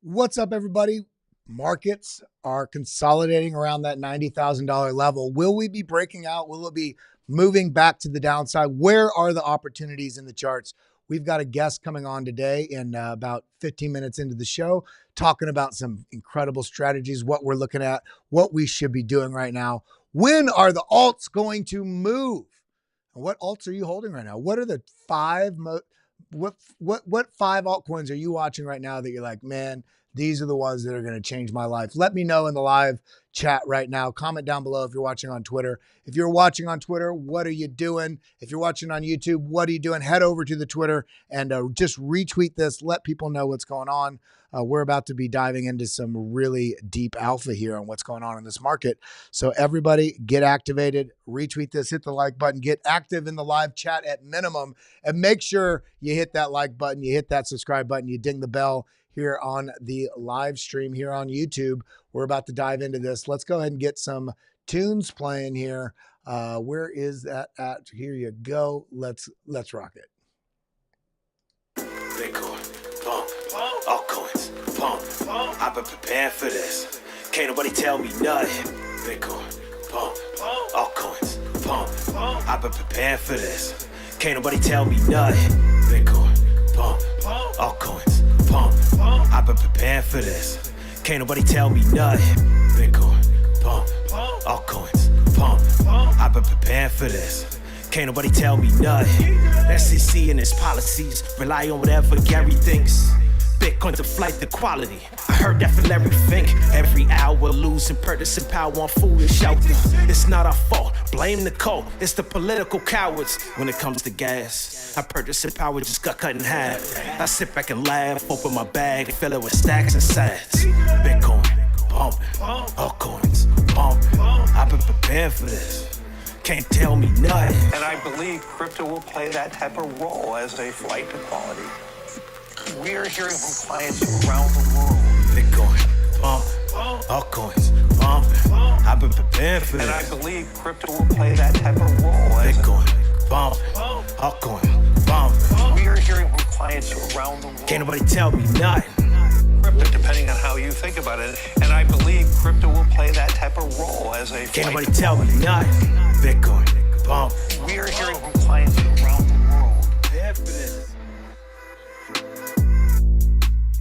What's up, everybody? Markets are consolidating around that $90,000 level. Will we be breaking out? Will it be moving back to the downside? Where are the opportunities in the charts? We've got a guest coming on today in about 15 minutes into the show, talking about some incredible strategies, what we're looking at, what we should be doing right now. When are the alts going to move? What alts are you holding right now? What are the five what five altcoins are you watching right now that you're like, man, these are the ones that are going to change my life? Let me know in the live chat right now. Comment down below if you're watching on Twitter. If you're watching on Twitter, what are you doing? If you're watching on YouTube, what are you doing? Head over to the Twitter and just retweet this. Let people know what's going on. We're about to be diving into some really deep alpha here on what's going on in this market. So everybody get activated, retweet this, hit the like button, get active in the live chat at minimum, and make sure you hit that like button, you hit that subscribe button, you ding the bell here on the live stream here on YouTube. We're about to dive into this. Let's go ahead and get some tunes playing here. Where is that at? Here you go. Let's rock it. Bitcoin, pump, altcoins, pump. I've been preparing for this. Can't nobody tell me nothing. Bitcoin, pump, altcoins, pump. I've been preparing for this. Can't nobody tell me nothing. Bitcoin, pump, altcoins, pump. I've been preparing for this. Can't nobody tell me nothing. Bitcoin, pump, altcoins, pump. I've been preparing for this. Can't nobody tell me nothing. SEC and its policies rely on whatever Gary thinks. Bitcoin's a flight to quality. I heard that from Larry Fink. Every hour losing purchasing power on foolish outings. It's not our fault. Blame the cult. It's the political cowards. When it comes to gas, our purchasing power just got cut in half. I sit back and laugh, open my bag, fill it with stacks and sats. Bitcoin, pumping, altcoins, pumping. I've been prepared for this. Can't tell me nothing. And I believe crypto will play that type of role as a flight to quality. We're hearing from clients around the world. Bitcoin, pump, altcoins, pumping. I've been prepared for this. And I believe crypto will play that type of role as Bitcoin, pump, altcoin, pumping. we are hearing from clients around the world. Can't nobody tell me nothing. Crypto, depending on how you think about it. And I believe crypto will play that type of role as a Can't flight nobody tell me nothing. Bitcoin, pump. We are hearing from clients around the world. Prepared for this.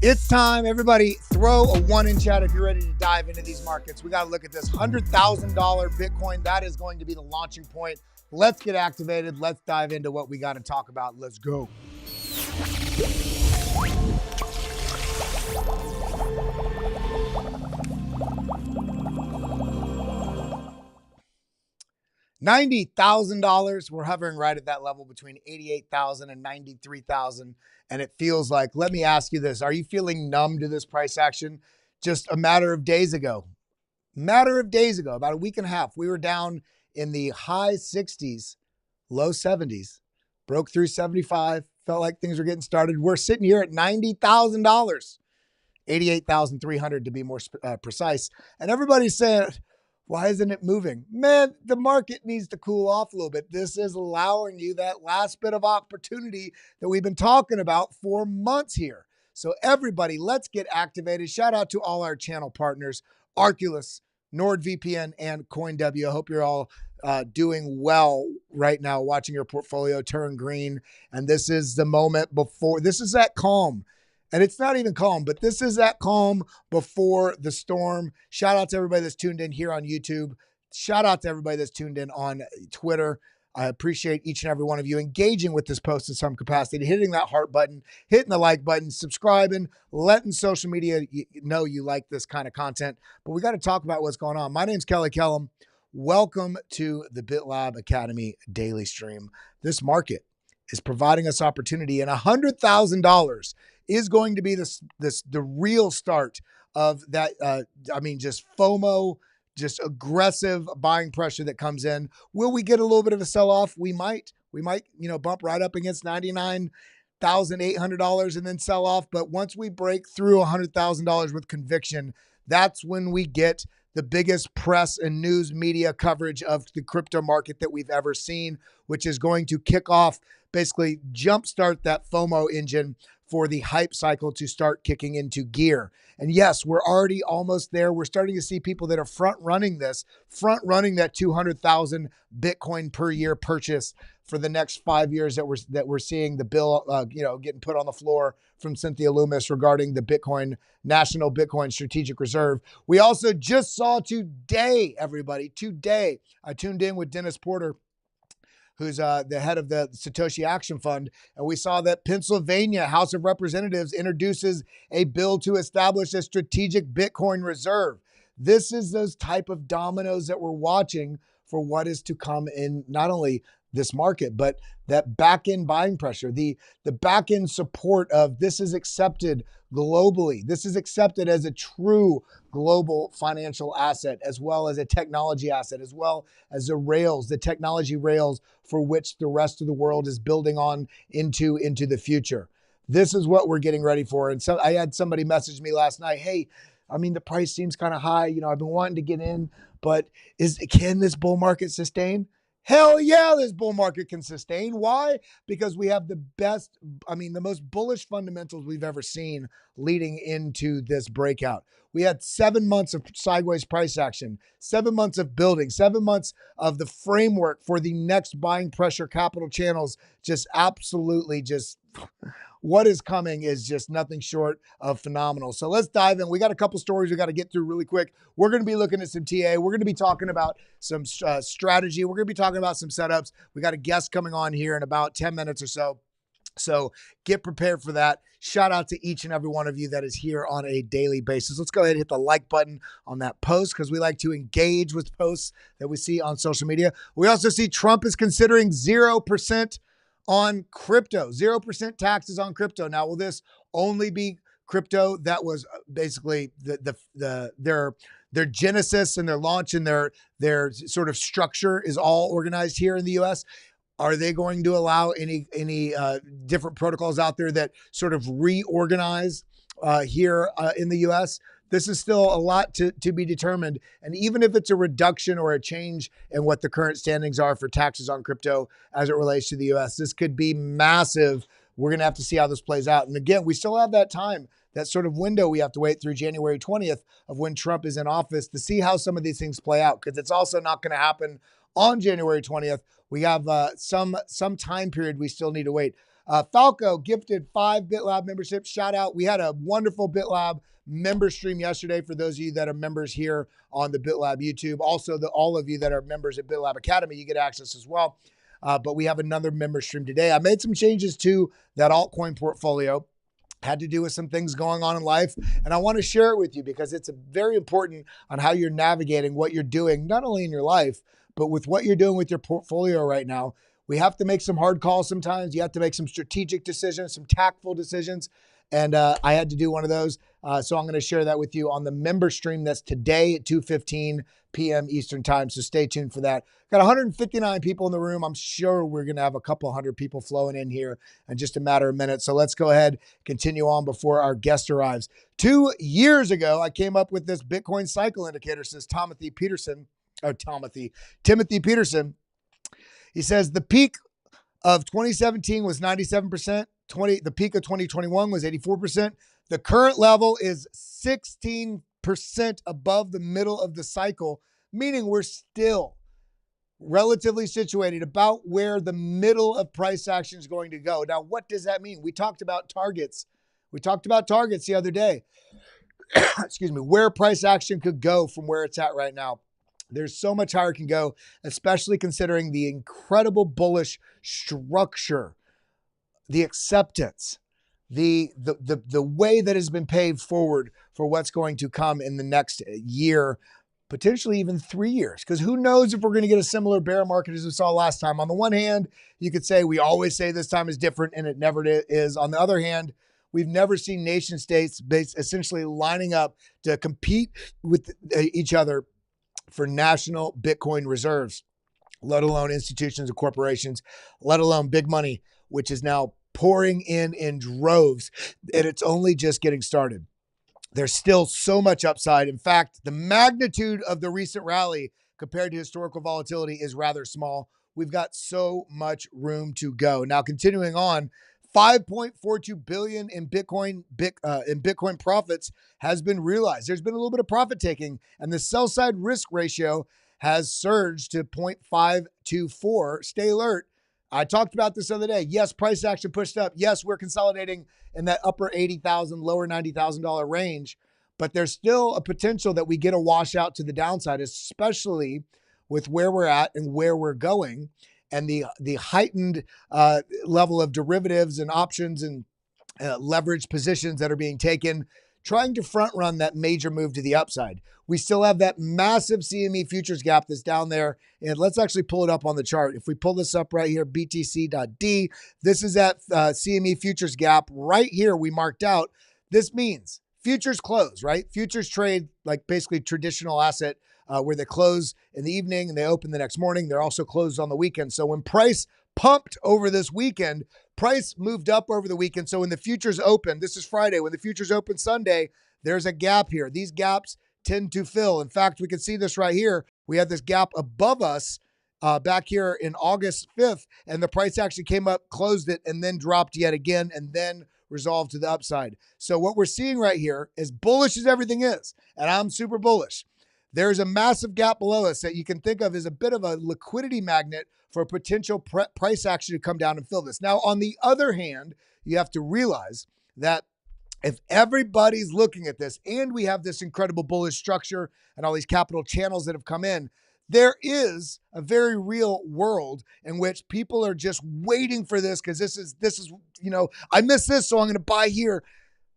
It's time. Everybody throw a one in chat if you're ready to dive into these markets. We got to look at this $100,000 Bitcoin. That is going to be the launching point. Let's get activated. Let's dive into what we got to talk about. Let's go. $90,000. We're hovering right at that level between 88,000 and 93,000. And it feels like, let me ask you this. Are you feeling numb to this price action? Just a matter of days ago, about a week and a half, we were down in the high 60s, low 70s, broke through 75, felt like things were getting started. We're sitting here at $90,000, 88,300 to be more precise. And everybody's saying, why isn't it moving? Man, the market needs to cool off a little bit. This is allowing you that last bit of opportunity that we've been talking about for months here. So everybody, let's get activated. Shout out to all our channel partners, Arculus, NordVPN, and CoinW. I hope you're all doing well right now, watching your portfolio turn green. And this is the moment before, this is that calm. And it's not even calm, but this is that calm before the storm. Shout out to everybody that's tuned in here on YouTube. Shout out to everybody that's tuned in on Twitter. I appreciate each and every one of you engaging with this post in some capacity, hitting that heart button, hitting the like button, subscribing, letting social media know you like this kind of content. But we got to talk about what's going on. My name's Kelly Kellum. Welcome to the BitLab Academy daily stream. This market is providing us opportunity, and $100,000 is going to be the real start of that. Just FOMO, just aggressive buying pressure that comes in. Will we get a little bit of a sell-off? We might, bump right up against $99,800 and then sell off. But once we break through $100,000 with conviction, that's when we get the biggest press and news media coverage of the crypto market that we've ever seen, which is going to kick off basically jumpstart that FOMO engine for the hype cycle to start kicking into gear. And yes, we're already almost there. We're starting to see people that are front running that 200,000 Bitcoin per year purchase for the next 5 years that we're seeing the bill, getting put on the floor from Cynthia Loomis regarding the National Bitcoin Strategic Reserve. We also just saw today, I tuned in with Dennis Porter, who's the head of the Satoshi Action Fund, and we saw that Pennsylvania House of Representatives introduces a bill to establish a strategic Bitcoin reserve. This is those type of dominoes that we're watching for what is to come in not only this market, but that back-end buying pressure, the back-end support of this is accepted globally. This is accepted as a true global financial asset, as well as a technology asset, as well as the technology rails for which the rest of the world is building on into the future. This is what we're getting ready for. And so I had somebody message me last night, hey, I mean, the price seems kind of high. I've been wanting to get in, but can this bull market sustain? Hell yeah, this bull market can sustain. Why? Because we have the most bullish fundamentals we've ever seen leading into this breakout. We had 7 months of sideways price action, 7 months of building, 7 months of the framework for the next buying pressure capital channels. Just absolutely what is coming is just nothing short of phenomenal. So let's dive in. We got a couple stories we got to get through really quick. We're going to be looking at some TA. We're going to be talking about some strategy. We're going to be talking about some setups. We got a guest coming on here in about 10 minutes or so. So get prepared for that. Shout out to each and every one of you that is here on a daily basis. Let's go ahead and hit the like button on that post because we like to engage with posts that we see on social media. We also see Trump is considering 0% on crypto, 0% taxes on crypto. Now, will this only be crypto that was basically their genesis and their launch and their sort of structure is all organized here in the US? Are they going to allow any different protocols out there that sort of reorganize here in the US? This is still a lot to be determined. And even if it's a reduction or a change in what the current standings are for taxes on crypto as it relates to the US, this could be massive. We're going to have to see how this plays out. And again, we still have that time, that sort of window we have to wait through January 20th of when Trump is in office to see how some of these things play out, because it's also not going to happen on January 20th. We have some time period we still need to wait. Falco gifted 5 BitLab memberships. Shout out. We had a wonderful BitLab member stream yesterday for those of you that are members here on the BitLab YouTube. Also, all of you that are members at BitLab Academy, you get access as well. But we have another member stream today. I made some changes to that altcoin portfolio. Had to do with some things going on in life. And I want to share it with you because it's very important on how you're navigating what you're doing, not only in your life, but with what you're doing with your portfolio right now. We have to make some hard calls sometimes. You have to make some strategic decisions, some tactful decisions. And I had to do one of those. So I'm going to share that with you on the member stream that's today at 2:15 p.m. Eastern time. So stay tuned for that. Got 159 people in the room. I'm sure we're going to have a couple hundred people flowing in here in just a matter of minutes. So let's go ahead, continue on before our guest arrives. 2 years ago, I came up with this Bitcoin cycle indicator, says Timothy Peterson. He says the peak of 2017 was 97%. The peak of 2021 was 84%. The current level is 16% above the middle of the cycle, meaning we're still relatively situated about where the middle of price action is going to go. Now, what does that mean? We talked about targets. The other day. Excuse me, where price action could go from where it's at right now. There's so much higher it can go, especially considering the incredible bullish structure, the acceptance, the way that has been paved forward for what's going to come in the next year, potentially even 3 years. Because who knows if we're going to get a similar bear market as we saw last time. On the one hand, you could say we always say this time is different, and it never is. On the other hand, we've never seen nation states essentially lining up to compete with each other for national Bitcoin reserves, let alone institutions and corporations, let alone big money, which is now pouring in droves, and it's only just getting started. There's still so much upside. In fact, the magnitude of the recent rally compared to historical volatility is rather small. we've got so much room to go. Now, continuing on, 5.42 billion in Bitcoin profits has been realized. There's been a little bit of profit taking, and the sell side risk ratio has surged to 0.524. Stay alert. I talked about this the other day. Yes, price action pushed up. Yes, we're consolidating in that upper 80,000, lower $90,000 range, but there's still a potential that we get a washout to the downside, especially with where we're at and where we're going, and the heightened level of derivatives and options and leveraged positions that are being taken, trying to front run that major move to the upside. We still have that massive CME futures gap that's down there. And let's actually pull it up on the chart. If we pull this up right here, BTC.D, this is that CME futures gap right here we marked out. This means futures close, right? Futures trade like basically traditional asset where they close in the evening and they open the next morning. They're also closed on the weekend. So when price pumped over this weekend, price moved up over the weekend. So when the futures open, this is Friday, when the futures open Sunday, there's a gap here. These gaps tend to fill. In fact, we can see this right here. We had this gap above us back here in August 5th, and the price actually came up, closed it, and then dropped yet again, and then resolved to the upside. So what we're seeing right here is bullish as everything is, and I'm super bullish. There's a massive gap below us that you can think of as a bit of a liquidity magnet for potential price action to come down and fill this. Now, on the other hand, you have to realize that if everybody's looking at this and we have this incredible bullish structure and all these capital channels that have come in, there is a very real world in which people are just waiting for this because this is, I missed this, so I'm going to buy here.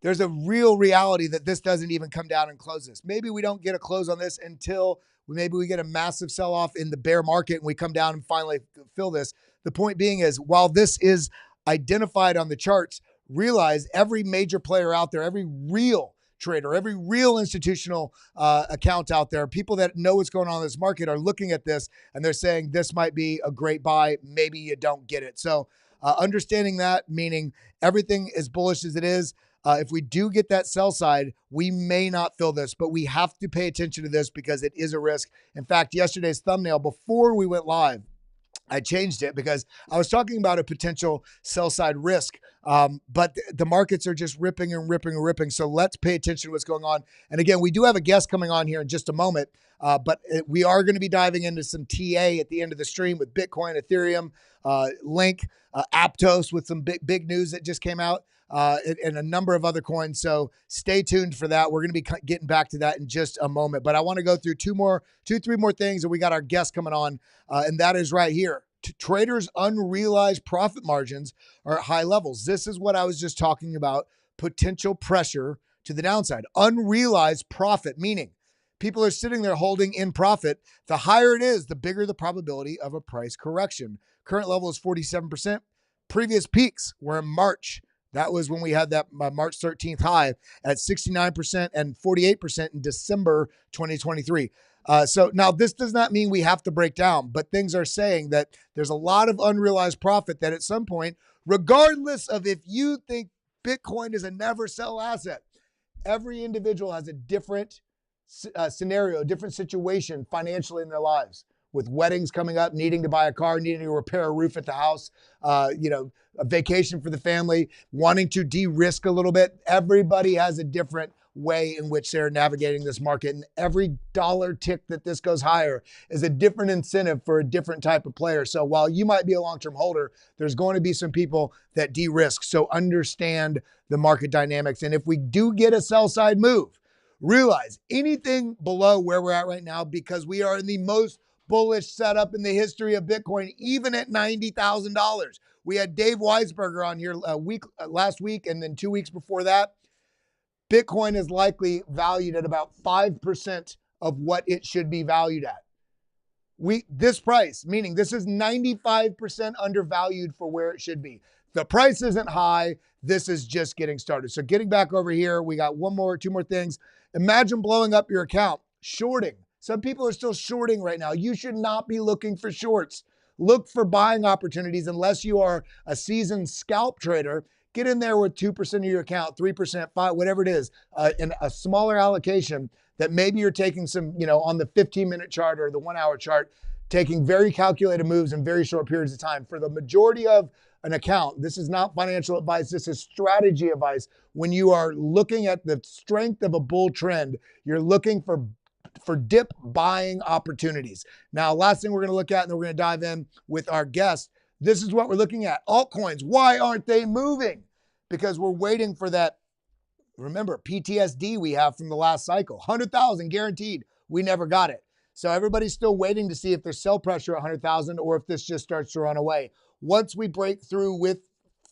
There's a real reality that this doesn't even come down and close this. Maybe we don't get a close on this until maybe we get a massive sell-off in the bear market and we come down and finally fill this. The point being is, while this is identified on the charts, realize every major player out there, every real trader, every real institutional account out there, people that know what's going on in this market are looking at this and they're saying this might be a great buy. Maybe you don't get it. So understanding that, meaning everything as bullish as it is, if we do get that sell side, we may not fill this, but we have to pay attention to this because it is a risk. In fact, yesterday's thumbnail, before we went live, I changed it because I was talking about a potential sell side risk, but the markets are just ripping and ripping and ripping. So let's pay attention to what's going on. And again, we do have a guest coming on here in just a moment, but we are going to be diving into some TA at the end of the stream with Bitcoin, Ethereum, Link, Aptos with some big news that just came out. And a number of other coins. So stay tuned for that. We're going to be getting back to that in just a moment, but I want to go through three more things. And we got our guest coming on, and that is right here. Traders' unrealized profit margins are at high levels. This is what I was just talking about. Potential pressure to the downside. Unrealized profit, meaning people are sitting there holding in profit. The higher it is, the bigger the probability of a price correction. Current level is 47%. Previous peaks were in March. That was when we had that March 13th high at 69% and 48% in December 2023. So now this does not mean we have to break down, but things are saying that there's a lot of unrealized profit that at some point, regardless of if you think Bitcoin is a never sell asset, every individual has a different scenario, different situation financially in their lives. With weddings coming up, needing to buy a car, needing to repair a roof at the house, a vacation for the family, wanting to de-risk a little bit. Everybody has a different way in which they're navigating this market. And every dollar tick that this goes higher is a different incentive for a different type of player. So while you might be a long-term holder, there's going to be some people that de-risk. So understand the market dynamics. And if we do get a sell side move, realize anything below where we're at right now, because we are in the most bullish setup in the history of Bitcoin, even at $90,000. We had Dave Weisberger on here last week, and then 2 weeks before that. Bitcoin is likely valued at about 5% of what it should be valued at. This price, meaning this is 95% undervalued for where it should be. The price isn't high. This is just getting started. So getting back over here, we got two more things. Imagine blowing up your account, shorting. Some people are still shorting right now. You should not be looking for shorts. Look for buying opportunities unless you are a seasoned scalp trader. Get in there with 2% of your account, 3%, 5%, whatever it is, in a smaller allocation that maybe you're taking some, on the 15-minute chart or the 1 hour chart. taking very calculated moves in very short periods of time. For the majority of an account, this is not financial advice, this is strategy advice. When you are looking at the strength of a bull trend, you're looking for dip buying opportunities. Now, last thing we're going to look at, and then we're going to dive in with our guest. This is what we're looking at. Altcoins. Why aren't they moving? Because we're waiting for that. Remember, PTSD we have from the last cycle. 100,000 guaranteed. We never got it. So everybody's still waiting to see if there's sell pressure at 100,000 or if this just starts to run away. Once we break through with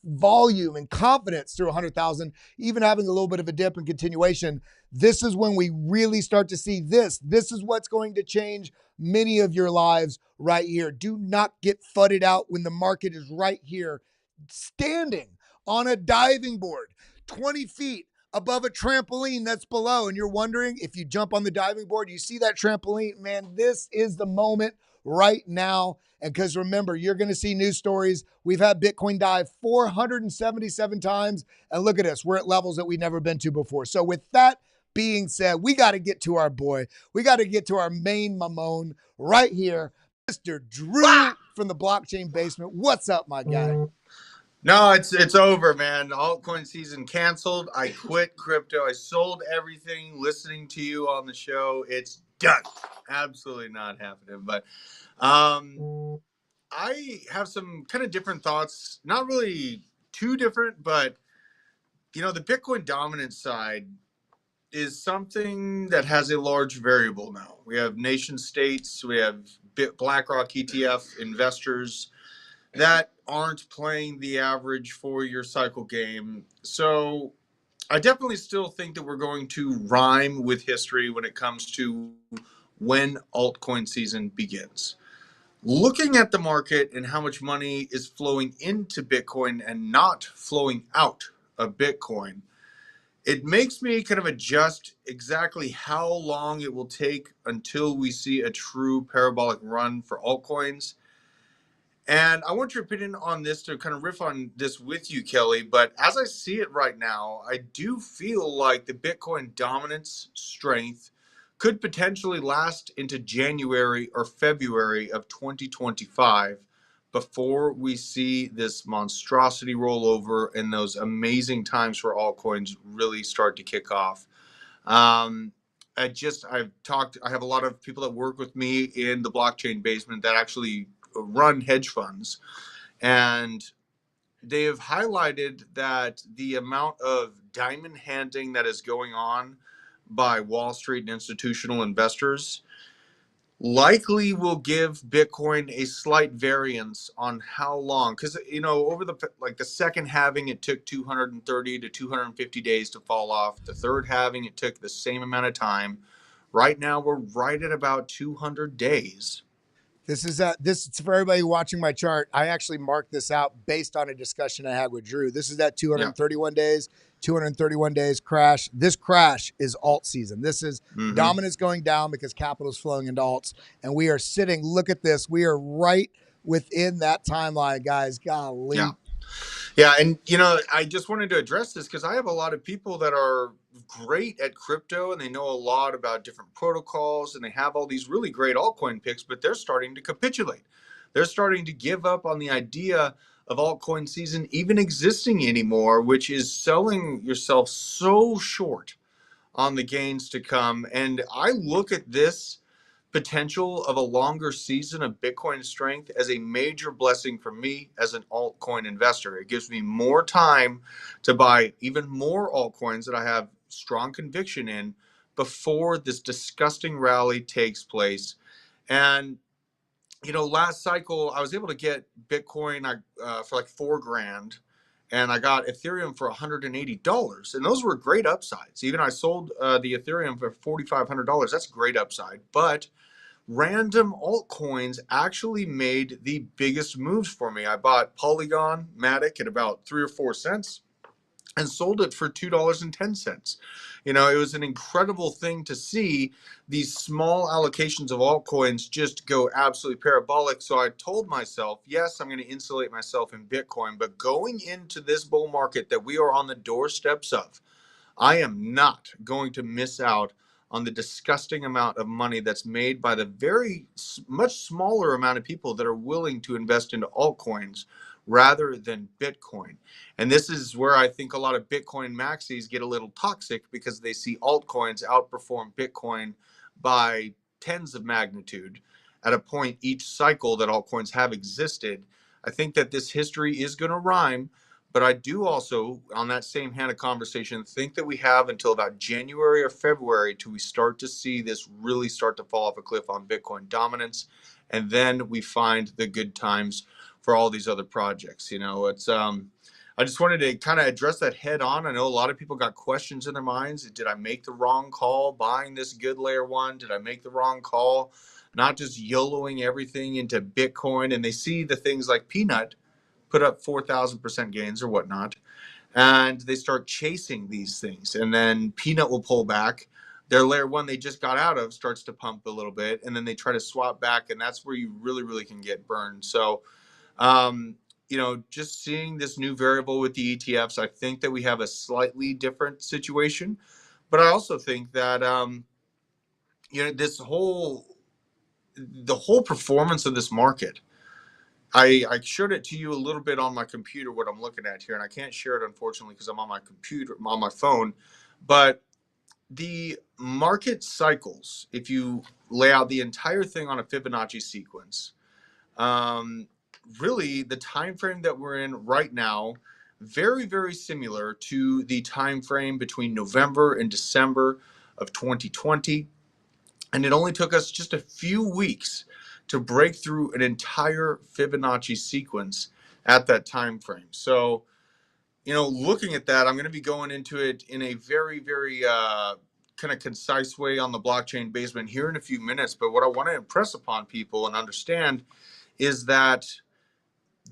volume and confidence through 100,000, even having a little bit of a dip and continuation, this is when we really start to see this. This is what's going to change many of your lives right here. Do not get fudded out when the market is right here, standing on a diving board, 20 feet above a trampoline that's below. And you're wondering if you jump on the diving board, you see that trampoline, man, this is the moment right now. And because remember, you're going to see news stories. We've had Bitcoin dive 477 times. And look at us. We're at levels that we've never been to before. So with that being said, we got to get to our boy. We got to get to our main mamone right here, Mr. Drew from the blockchain basement. What's up, my guy? No, it's over, man. Altcoin season canceled. I quit crypto. I sold everything. Listening to you on the show, it's done. Absolutely not happening. But I have some kind of different thoughts. Not really too different, but the Bitcoin dominance side is something that has a large variable now. We have nation states. We have BlackRock ETF investors that aren't playing the average 4-year cycle game. So I definitely still think that we're going to rhyme with history when it comes to when altcoin season begins. Looking at the market and how much money is flowing into Bitcoin and not flowing out of Bitcoin, it makes me kind of adjust exactly how long it will take until we see a true parabolic run for altcoins. And I want your opinion on this to kind of riff on this with you, Kelly. But as I see it right now, I do feel like the Bitcoin dominance strength could potentially last into January or February of 2025 before we see this monstrosity rollover and those amazing times for altcoins really start to kick off. I have a lot of people that work with me in the blockchain basement that actually run hedge funds, and they have highlighted that the amount of diamond handing that is going on by Wall Street and institutional investors likely will give Bitcoin a slight variance on how long, because over the second halving it took 230 to 250 days to fall off. The third halving it took the same amount of time. Right now we're right at about 200 days. This is for everybody watching my chart. I actually marked this out based on a discussion I had with Drew. This is that 231 days, 231 days crash. This crash is alt season. This is dominance going down because capital is flowing into alts. And we are sitting, look at this. We are right within that timeline, guys. Golly. Yeah, and I just wanted to address this because I have a lot of people that are great at crypto and they know a lot about different protocols and they have all these really great altcoin picks, but they're starting to capitulate. They're starting to give up on the idea of altcoin season even existing anymore, which is selling yourself so short on the gains to come. And I look at this potential of a longer season of Bitcoin strength as a major blessing for me as an altcoin investor. It gives me more time to buy even more altcoins that I have strong conviction in before this disgusting rally takes place. And last cycle I was able to get Bitcoin for like $4,000, and I got Ethereum for $180, and those were great upsides. Even I sold the Ethereum for $4,500. That's great upside, but random altcoins actually made the biggest moves for me. I bought Polygon Matic at about 3 or 4 cents and sold it for $2.10. It was an incredible thing to see these small allocations of altcoins just go absolutely parabolic. So I told myself, yes, I'm going to insulate myself in Bitcoin, but going into this bull market that we are on the doorsteps of, I am not going to miss out on the disgusting amount of money that's made by the very much smaller amount of people that are willing to invest into altcoins rather than Bitcoin. And this is where I think a lot of Bitcoin maxis get a little toxic, because they see altcoins outperform Bitcoin by tens of magnitude at a point each cycle that altcoins have existed. I think that this history is going to rhyme, but I do also, on that same hand of conversation, think that we have until about January or February till we start to see this really start to fall off a cliff on Bitcoin dominance. And then we find the good times for all these other projects. You know, it's I just wanted to kind of address that head on. I know a lot of people got questions in their minds. Did I make the wrong call buying this good layer one? Did I make the wrong call not just YOLOing everything into Bitcoin? And they see the things like Peanut put up 4,000% gains or whatnot, and they start chasing these things. And then Peanut will pull back. Their layer one they just got out of starts to pump a little bit, and then they try to swap back, and that's where you really, really can get burned. So, you know, just seeing this new variable with the ETFs, I think that we have a slightly different situation. But I also think that, you know, the whole performance of this market, I showed it to you a little bit on my computer, what I'm looking at here, and I can't share it, unfortunately, because I'm on my computer, on my phone. But the market cycles, if you lay out the entire thing on a Fibonacci sequence, really the time frame that we're in right now, very, very similar to the time frame between November and December of 2020. And it only took us just a few weeks to break through an entire Fibonacci sequence at that time frame. So, you know, looking at that, I'm going to be going into it in a very, very kind of concise way on the blockchain basement here in a few minutes. But what I want to impress upon people and understand is that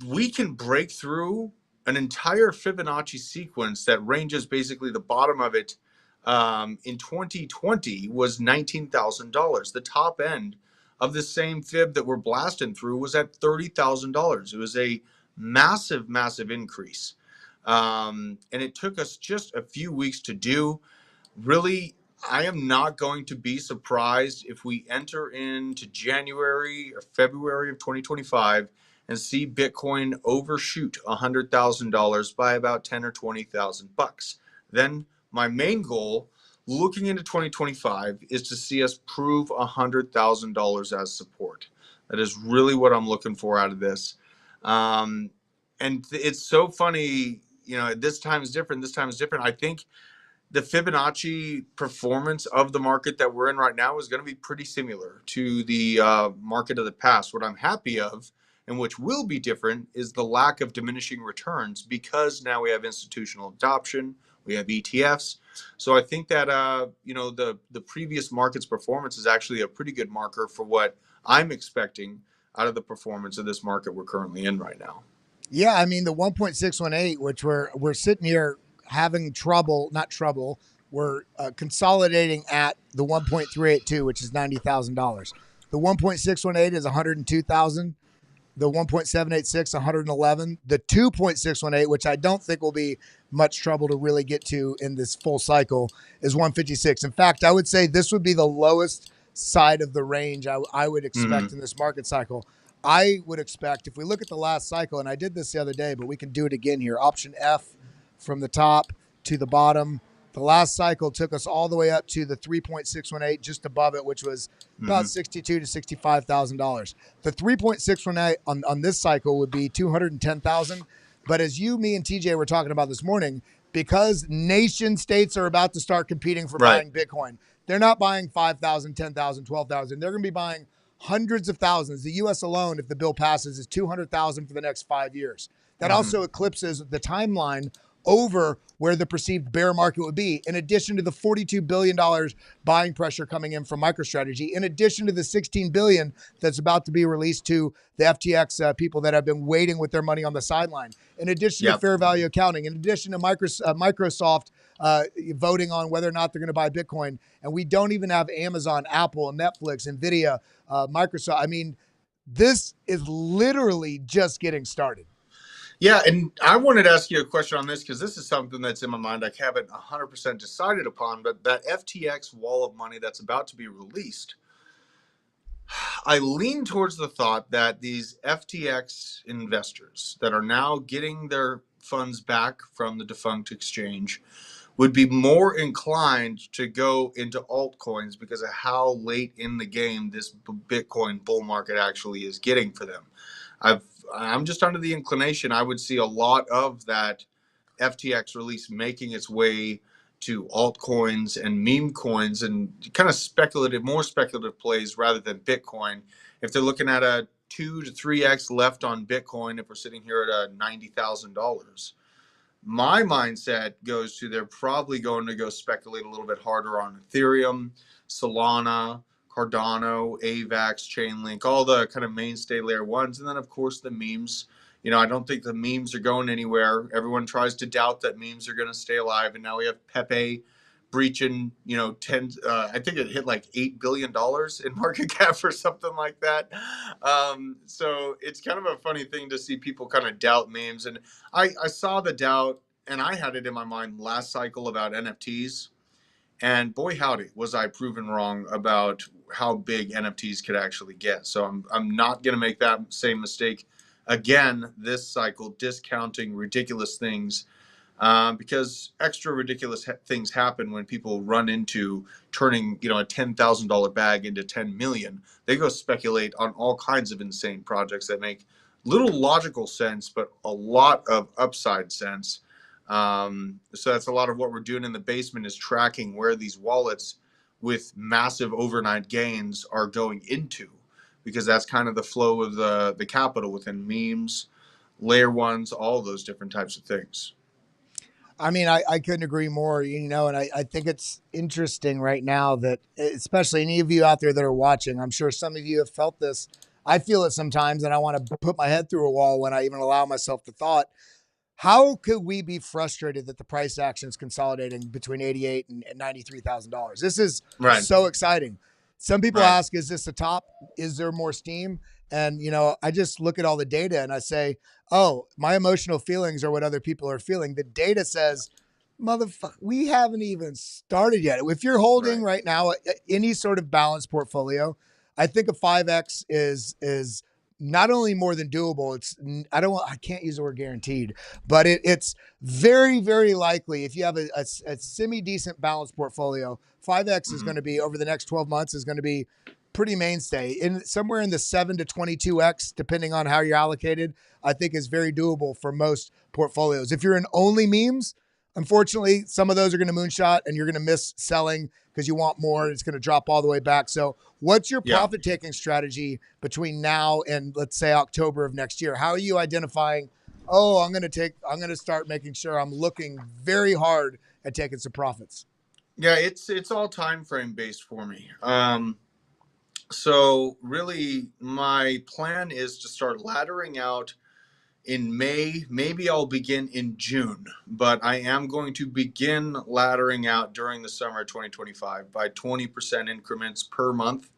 we can break through an entire Fibonacci sequence that ranges, basically the bottom of it in 2020 was $19,000. The top end of the same fib that we're blasting through was at $30,000. It was a massive, massive increase. And it took us just a few weeks to do. Really, I am not going to be surprised if we enter into January or February of 2025 and see Bitcoin overshoot $100,000 by about 10 or 20,000 bucks. Then my main goal looking into 2025 is to see us prove $100,000 as support. That is really what I'm looking for out of this. And it's so funny, you know, this time is different. This time is different. I think the Fibonacci performance of the market that we're in right now is going to be pretty similar to the market of the past. What I'm happy of, and which will be different, is the lack of diminishing returns, because now we have institutional adoption, we have ETFs. So I think that you know, the previous market's performance is actually a pretty good marker for what I'm expecting out of the performance of this market we're currently in right now. Yeah, I mean the 1.618, which we're sitting here having trouble, not trouble, we're consolidating at the 1.382, which is $90,000. The 1.618 is 102,000. The 1.786, 111. The 2.618, which I don't think will be much trouble to really get to in this full cycle, is 156. In fact, I would say this would be the lowest side of the range I would expect in this market cycle. I would expect, if we look at the last cycle, and I did this the other day, but we can do it again here. Option F from the top to the bottom. The last cycle took us all the way up to the 3.618, just above it, which was about $62,000 to $65,000. The 3.618 on this cycle would be $210,000. But as you, me, and TJ were talking about this morning, because nation states are about to start competing for buying Bitcoin, they're not buying 5,000, 10,000, 12,000. They're going to be buying hundreds of thousands. The U.S. alone, if the bill passes, is 200,000 for the next 5 years. That also eclipses the timeline over where the perceived bear market would be, in addition to the $42 billion buying pressure coming in from MicroStrategy, in addition to the $16 billion that's about to be released to the FTX people that have been waiting with their money on the sideline, in addition to fair value accounting, in addition to Microsoft voting on whether or not they're going to buy Bitcoin. And we don't even have Amazon, Apple, Netflix, NVIDIA, Microsoft. I mean, this is literally just getting started. Yeah, and I wanted to ask you a question on this because this is something that's in my mind. I haven't 100% decided upon, but that FTX wall of money that's about to be released, I lean towards the thought that these FTX investors that are now getting their funds back from the defunct exchange would be more inclined to go into altcoins because of how late in the game this Bitcoin bull market actually is getting for them. I'm just under the inclination I would see a lot of that FTX release making its way to altcoins and meme coins and kind of more speculative plays rather than Bitcoin. If they're looking at a 2 to 3x left on Bitcoin, if we're sitting here at a $90,000, my mindset goes to they're probably going to go speculate a little bit harder on Ethereum, Solana, Cardano, AVAX, Chainlink, all the kind of mainstay layer ones. And then, of course, the memes. I don't think the memes are going anywhere. Everyone tries to doubt that memes are going to stay alive. And now we have Pepe breaching, 10, I think it hit like $8 billion in market cap or something like that. So it's kind of a funny thing to see people kind of doubt memes. And I saw the doubt, and I had it in my mind last cycle about NFTs. And boy, howdy, was I proven wrong about how big NFTs could actually get. So I'm not going to make that same mistake again this cycle, discounting ridiculous things, because extra ridiculous things happen when people run into turning, a $10,000 bag into 10 million. They go speculate on all kinds of insane projects that make little logical sense, but a lot of upside sense. So that's a lot of what we're doing in the basement, is tracking where these wallets with massive overnight gains are going into, because that's kind of the flow of the capital within memes, layer ones, all those different types of things. I mean, I couldn't agree more, and I think it's interesting right now that, especially any of you out there that are watching, I'm sure some of you have felt this. I feel it sometimes, and I want to put my head through a wall when I even allow myself the thought, how could we be frustrated that the price action is consolidating between $88,000 and $93,000? This is Right. so exciting. Some people Right. ask, is this a top? Is there more steam? And, I just look at all the data and I say, oh, my emotional feelings are what other people are feeling. The data says, motherfucker, we haven't even started yet. If you're holding right now any sort of balanced portfolio, I think a 5X is not only more than doable. I can't use the word guaranteed, but it's very, very likely if you have a semi-decent balanced portfolio, 5X is going to be, over the next 12 months, is going to be pretty mainstay, in somewhere in the 7 to 22x, depending on how you're allocated. I think is very doable for most portfolios. If you're in only memes, unfortunately, some of those are going to moonshot and you're going to miss selling because you want more. And it's going to drop all the way back. So what's your profit taking strategy between now and, let's say, October of next year? How are you identifying, I'm going to start making sure I'm looking very hard at taking some profits? Yeah, it's all time frame based for me. So really my plan is to start laddering out in May. Maybe I'll begin in June, but I am going to begin laddering out during the summer of 2025 by 20% increments per month.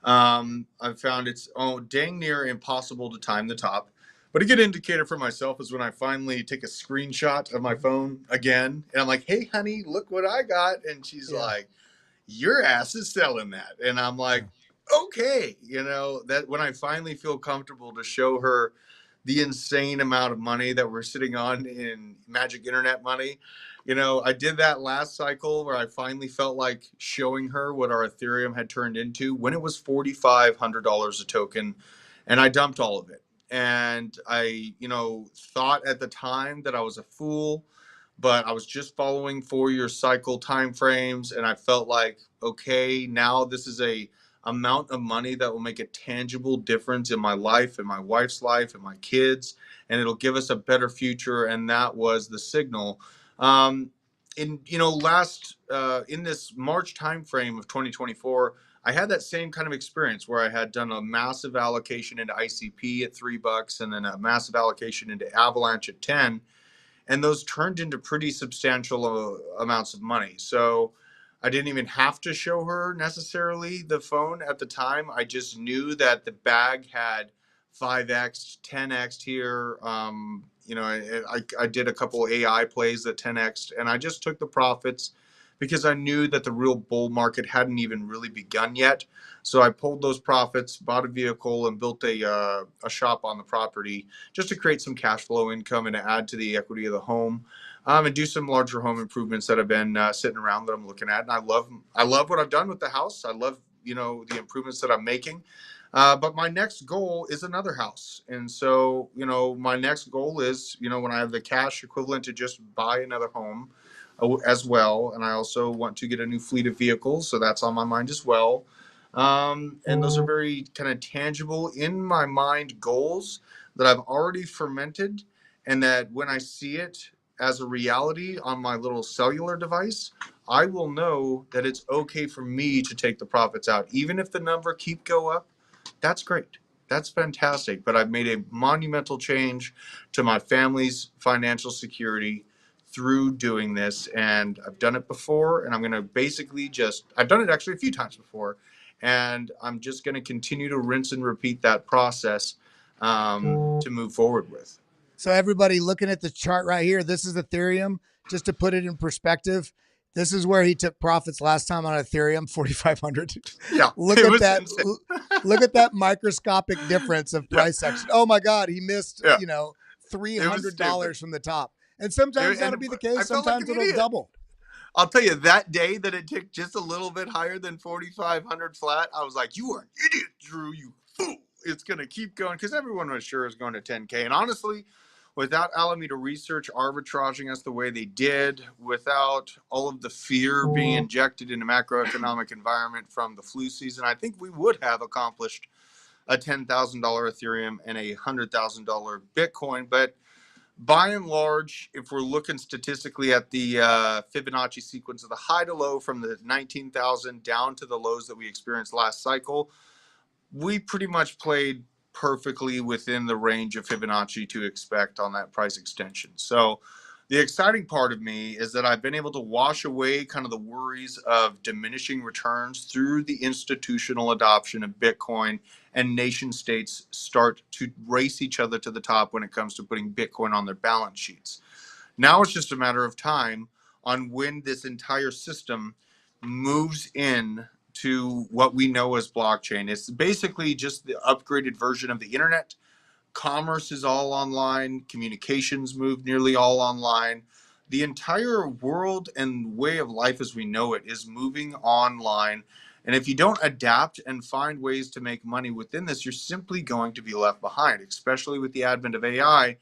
I've found it's dang near impossible to time the top. But a good indicator for myself is when I finally take a screenshot of my phone again, and I'm like, hey, honey, look what I got. And she's like, your ass is selling that. And I'm like, okay, that when I finally feel comfortable to show her the insane amount of money that we're sitting on in magic internet money. I did that last cycle where I finally felt like showing her what our Ethereum had turned into when it was $4,500 a token, and I dumped all of it. And I, thought at the time that I was a fool, but I was just following 4-year cycle timeframes, and I felt like, okay, now this is a amount of money that will make a tangible difference in my life, in my wife's life, and my kids, and it'll give us a better future. And that was the signal. In this March timeframe of 2024, I had that same kind of experience where I had done a massive allocation into ICP at $3 and then a massive allocation into Avalanche at 10, and those turned into pretty substantial amounts of money. So I didn't even have to show her necessarily the phone at the time. I just knew that the bag had 5x, 10x here. I did a couple AI plays that 10x, and I just took the profits because I knew that the real bull market hadn't even really begun yet. So I pulled those profits, bought a vehicle, and built a shop on the property just to create some cash flow income and to add to the equity of the home, and do some larger home improvements that have been sitting around that I'm looking at. And I love what I've done with the house. I love the improvements that I'm making. But my next goal is another house. And so, my next goal is, when I have the cash equivalent to just buy another home as well. And I also want to get a new fleet of vehicles. So that's on my mind as well. And those are very kind of tangible in my mind goals that I've already fermented. And that when I see it as a reality on my little cellular device, I will know that it's okay for me to take the profits out. Even if the number keep go up, that's great. That's fantastic. But I've made a monumental change to my family's financial security through doing this. And I've done it before. And I'm going to basically I've done it actually a few times before. And I'm just going to continue to rinse and repeat that process to move forward with. So everybody looking at the chart right here, this is Ethereum. Just to put it in perspective, this is where he took profits last time on Ethereum, 4,500. Yeah, look at that. Look at that microscopic difference of price action. Oh my God, he missed, $300 from the top. And sometimes that'll be the case. Sometimes it'll double. I'll tell you, that day that it ticked just a little bit higher than 4,500 flat, I was like, you are an idiot, Drew, you fool. It's going to keep going because everyone was sure it's going to 10K. And honestly, without Alameda Research arbitraging us the way they did, without all of the fear being injected in the macroeconomic environment from the flu season, I think we would have accomplished a $10,000 Ethereum and a $100,000 Bitcoin. But by and large, if we're looking statistically at the Fibonacci sequence of the high to low from the 19,000 down to the lows that we experienced last cycle, we pretty much played perfectly within the range of Fibonacci to expect on that price extension. So the exciting part of me is that I've been able to wash away kind of the worries of diminishing returns through the institutional adoption of Bitcoin, and nation states start to race each other to the top when it comes to putting Bitcoin on their balance sheets. Now it's just a matter of time on when this entire system moves in to what we know as blockchain. It's basically just the upgraded version of the internet. Commerce is all online. Communications move nearly all online. The entire world and way of life as we know it is moving online. And if you don't adapt and find ways to make money within this, you're simply going to be left behind, especially with the advent of AI.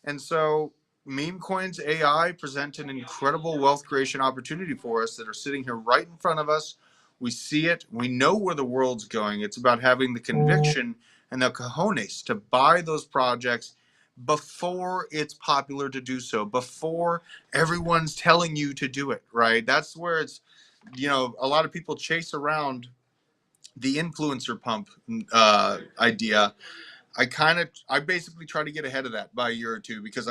And so meme coins AI present an incredible wealth creation opportunity for us that are sitting here right in front of us. We see it. We know where the world's going. It's about having the conviction and the cojones to buy those projects before it's popular to do so, before everyone's telling you to do it, right? That's where it's, a lot of people chase around the influencer pump idea. I basically try to get ahead of that by a year or two because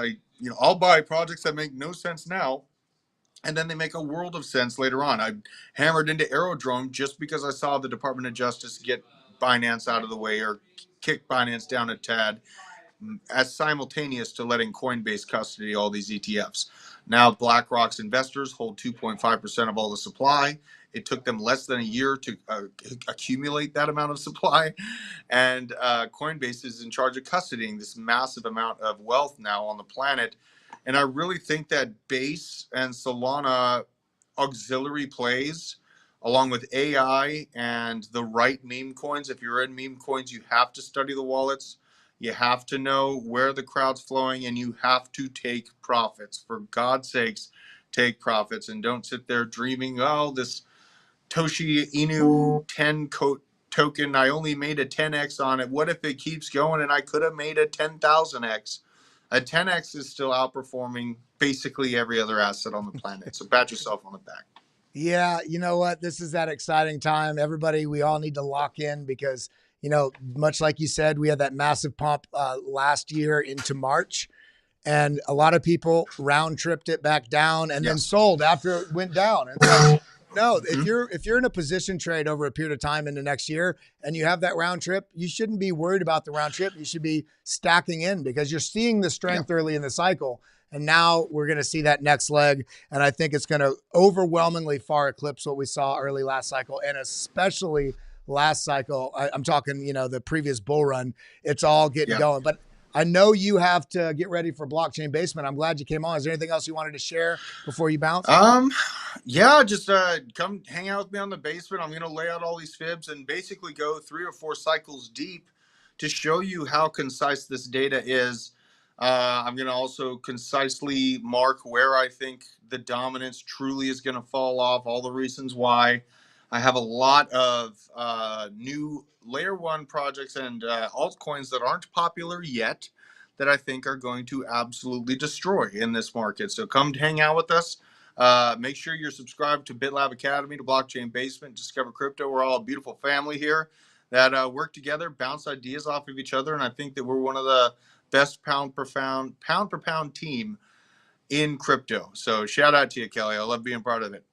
I'll buy projects that make no sense now, and then they make a world of sense later on. I hammered into Aerodrome just because I saw the Department of Justice get Binance out of the way or kick Binance down a tad, as simultaneous to letting Coinbase custody all these ETFs. Now BlackRock's investors hold 2.5% of all the supply. It took them less than a year to accumulate that amount of supply. And Coinbase is in charge of custodying this massive amount of wealth now on the planet. And I really think that Base and Solana auxiliary plays, along with AI and the right meme coins. If you're in meme coins, you have to study the wallets. You have to know where the crowd's flowing, and you have to take profits. For God's sakes, take profits and don't sit there dreaming, this Toshi Inu 10 token, I only made a 10x on it. What if it keeps going and I could have made a 10,000x? A 10x is still outperforming basically every other asset on the planet. So pat yourself on the back. Yeah, you know what? This is that exciting time. Everybody, we all need to lock in because, much like you said, we had that massive pump last year into March. And a lot of people round tripped it back down and then sold after it went down. And so No, if you're in a position trade over a period of time in the next year and you have that round trip, you shouldn't be worried about the round trip. You should be stacking in because you're seeing the strength early in the cycle. And now we're going to see that next leg. And I think it's going to overwhelmingly far eclipse what we saw early last cycle, and especially last cycle. I'm talking, the previous bull run. It's all getting going. But I know you have to get ready for Blockchain Basement. I'm glad you came on. Is there anything else you wanted to share before you bounce? Yeah, just come hang out with me on the basement. I'm going to lay out all these fibs and basically go 3 or 4 cycles deep to show you how concise this data is. I'm going to also concisely mark where I think the dominance truly is going to fall off, all the reasons why. I have a lot of new layer 1 projects and altcoins that aren't popular yet that I think are going to absolutely destroy in this market. So come hang out with us. Make sure you're subscribed to BitLab Academy, to Blockchain Basement, Discover Crypto. We're all a beautiful family here that work together, bounce ideas off of each other, and I think that we're one of the best pound per pound team in crypto. So shout out to you, Kelly. I love being part of it.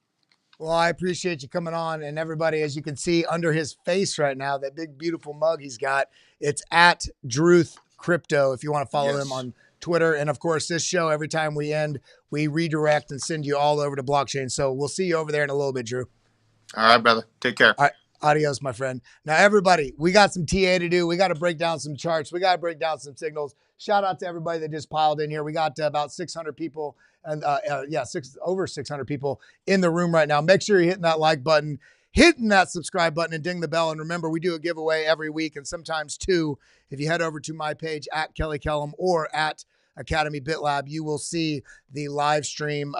Well, I appreciate you coming on. And everybody, as you can see under his face right now, that big, beautiful mug he's got, it's at Druth Crypto if you want to follow him on Twitter. And of course, this show, every time we end, we redirect and send you all over to blockchain. So we'll see you over there in a little bit, Drew. All right, brother. Take care. All right. Adios, my friend. Now, everybody, we got some TA to do. We got to break down some charts. We got to break down some signals. Shout out to everybody that just piled in here. We got about 600 people and over 600 people in the room right now. Make sure you're hitting that like button, hitting that subscribe button, and ding the bell. And remember, we do a giveaway every week and sometimes 2. If you head over to my page at Kelly Kellum or at Academy BitLab, you will see the live stream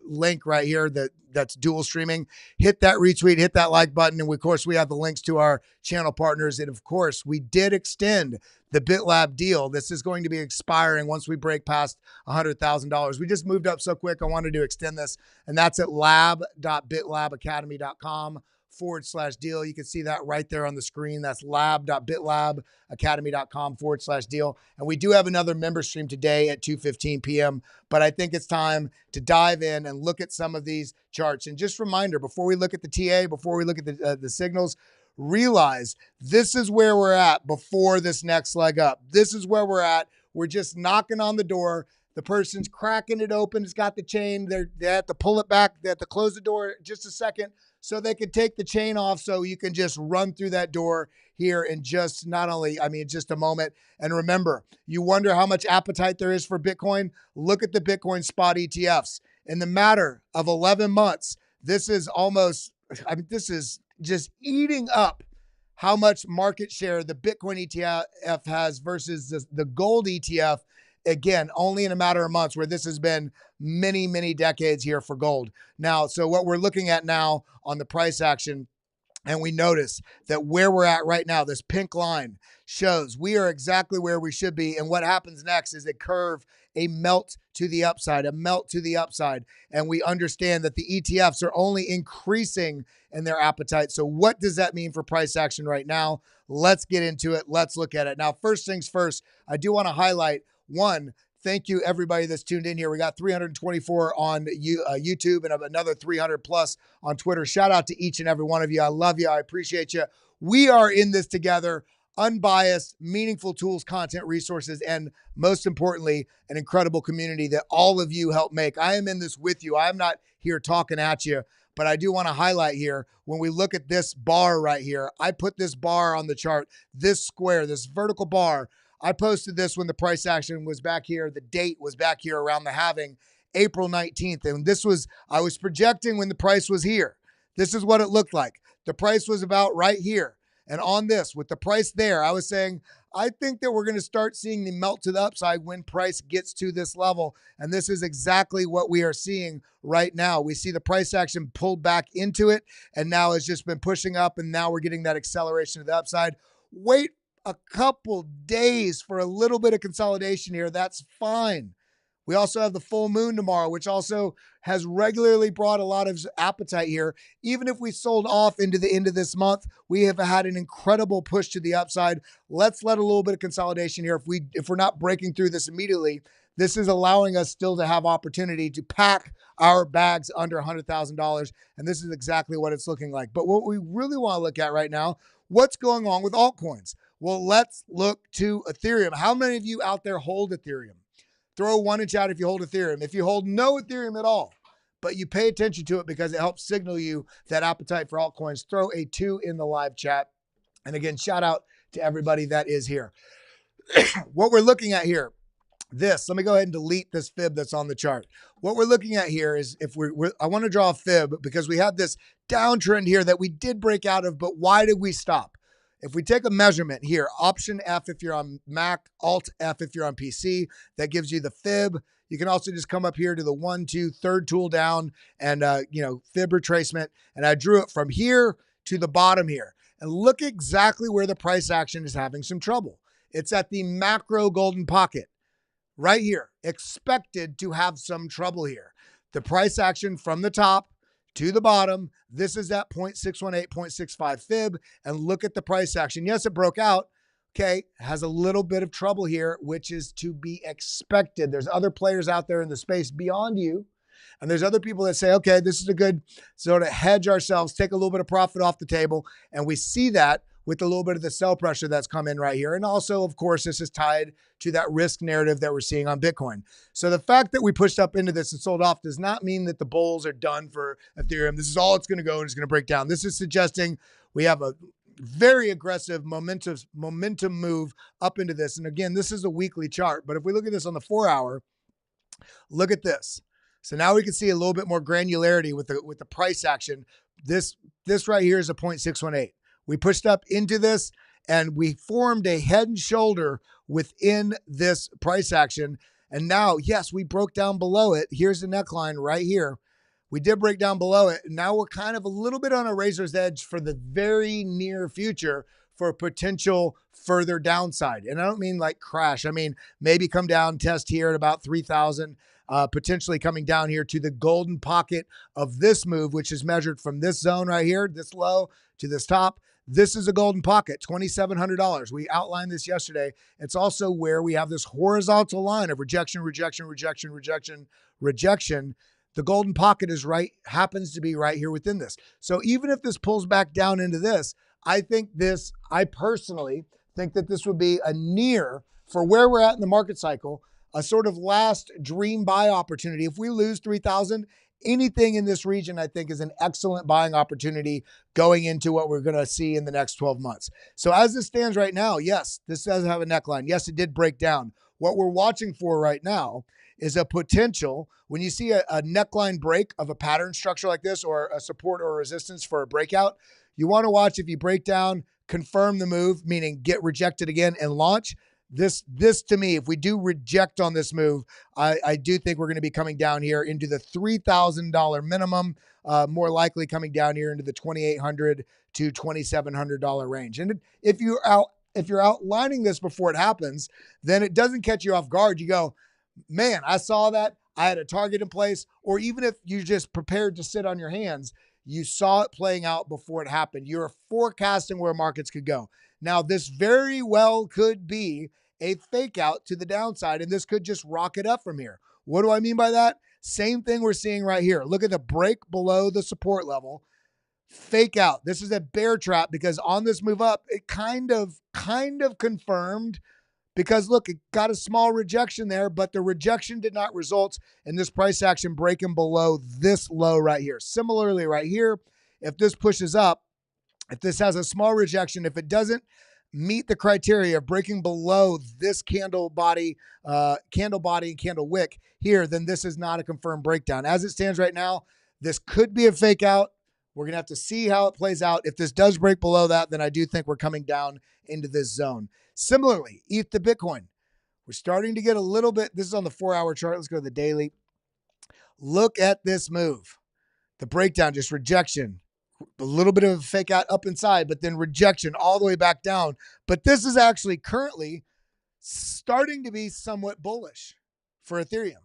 link right here that's dual streaming. Hit that retweet, hit that like button. And of course, we have the links to our channel partners. And of course, we did extend the BitLab deal. This is going to be expiring once we break past $100,000. We just moved up so quick, I wanted to extend this. And that's at lab.bitlabacademy.com/deal. You can see that right there on the screen. That's lab.bitlabacademy.com/deal. And we do have another member stream today at 2:15 p.m. But I think it's time to dive in and look at some of these charts. And just a reminder, before we look at the TA, before we look at the signals, realize this is where we're at before this next leg up. This is where we're at. We're just knocking on the door. The person's cracking it open. It's got the chain. They have to pull it back. They have to close the door just a second so they can take the chain off so you can just run through that door here in just just a moment. And remember, you wonder how much appetite there is for Bitcoin? Look at the Bitcoin spot ETFs. In the matter of 11 months, this is just eating up how much market share the Bitcoin ETF has versus the gold ETF. Again, only in a matter of months, where this has been many, many decades here for gold. Now, so what we're looking at now on the price action, and we notice that where we're at right now, this pink line shows we are exactly where we should be. And what happens next is a melt to the upside. And we understand that the ETFs are only increasing in their appetite. So what does that mean for price action right now? Let's get into it. Let's look at it. Now, first things first, I do want to highlight one. Thank you, everybody that's tuned in here. We got 324 on YouTube and another 300 plus on Twitter. Shout out to each and every one of you. I love you. I appreciate you. We are in this together. Unbiased, meaningful tools, content, resources, and most importantly, an incredible community that all of you help make. I am in this with you. I am not here talking at you, but I do want to highlight here, when we look at this bar right here, I put this bar on the chart, this square, this vertical bar. I posted this when the price action was back here. The date was back here around the halving, April 19th. And I was projecting when the price was here. This is what it looked like. The price was about right here. And on this, with the price there, I was saying, I think that we're going to start seeing the melt to the upside when price gets to this level. And this is exactly what we are seeing right now. We see the price action pulled back into it, and now it's just been pushing up, and now we're getting that acceleration to the upside. Wait a couple days for a little bit of consolidation here. That's fine. We also have the full moon tomorrow, which also has regularly brought a lot of appetite here. Even if we sold off into the end of this month, we have had an incredible push to the upside. Let's let a little bit of consolidation here. If we're not breaking through this immediately, This is allowing us still to have opportunity to pack our bags under $100,000. And this is exactly what it's looking like. But what we really want to look at right now, what's going on with altcoins? Well, let's look to Ethereum. How many of you out there hold Ethereum? Throw one in chat if you hold Ethereum. If you hold no Ethereum at all, but you pay attention to it because it helps signal you that appetite for altcoins, throw a 2 in the live chat. And again, shout out to everybody that is here. What we're looking at here, let me go ahead and delete this fib that's on the chart. What we're looking at here is I want to draw a fib because we have this downtrend here that we did break out of, but why did we stop? If we take a measurement here, Option F if you're on Mac, Alt F if you're on PC, that gives you the fib. You can also just come up here to the 1, 2, third tool down and, fib retracement. And I drew it from here to the bottom here. And look exactly where the price action is having some trouble. It's at the macro golden pocket right here, expected to have some trouble here. The price action from the top to the bottom, this is at 0.618, 0.65 fib, and look at the price action. Yes, it broke out. Okay, has a little bit of trouble here, which is to be expected. There's other players out there in the space beyond you, and there's other people that say, okay, this is a good sort of hedge ourselves, take a little bit of profit off the table, and we see that with a little bit of the sell pressure that's come in right here. And also, of course, this is tied to that risk narrative that we're seeing on Bitcoin. So the fact that we pushed up into this and sold off does not mean that the bulls are done for Ethereum. This is all it's going to go and it's going to break down. This is suggesting we have a very aggressive momentum move up into this. And again, this is a weekly chart, but if we look at this on the 4-hour, look at this. So now we can see a little bit more granularity with the price action. This right here is a 0.618. We pushed up into this and we formed a head and shoulder within this price action. And now, yes, we broke down below it. Here's the neckline right here. We did break down below it. Now we're kind of a little bit on a razor's edge for the very near future for potential further downside. And I don't mean like crash. I mean, maybe come down, test here at about 3,000, potentially coming down here to the golden pocket of this move, which is measured from this zone right here, this low to this top. This is a golden pocket, $2,700. We outlined this yesterday. It's also where we have this horizontal line of rejection, rejection, rejection, rejection, rejection. The golden pocket happens to be right here within this. So even if this pulls back down into this, I personally think that this would be a near, for where we're at in the market cycle, a sort of last dream buy opportunity. If we lose 3,000, anything in this region, I think, is an excellent buying opportunity going into what we're going to see in the next 12 months. So as this stands right now, yes, this does have a neckline. Yes, it did break down. What we're watching for right now is a potential, when you see a neckline break of a pattern structure like this, or a support or resistance for a breakout, you want to watch if you break down, confirm the move, meaning get rejected again and launch. This to me, if we do reject on this move, I do think we're going to be coming down here into the $3,000 minimum, more likely coming down here into the $2,800 to $2,700 range. And if you're outlining this before it happens, then it doesn't catch you off guard. You go, man, I saw that. I had a target in place. Or even if you just prepared to sit on your hands, you saw it playing out before it happened. You're forecasting where markets could go. Now, this very well could be a fake out to the downside, and this could just rocket up from here. What do I mean by that? Same thing we're seeing right here. Look at the break below the support level. Fake out. This is a bear trap because on this move up, it kind of confirmed, because look, it got a small rejection there, but the rejection did not result in this price action breaking below this low right here. Similarly, right here, if this pushes up, if this has a small rejection, if it doesn't meet the criteria of breaking below this candle body and candle wick here, then this is not a confirmed breakdown. As it stands right now, this could be a fake out. We're going to have to see how it plays out. If this does break below that, then I do think we're coming down into this zone. Similarly, ETH to Bitcoin. We're starting to get a little bit. This is on the 4-hour chart. Let's go to the daily. Look at this move. The breakdown, just rejection. A little bit of a fake out up inside, but then rejection all the way back down. But this is actually currently starting to be somewhat bullish for Ethereum.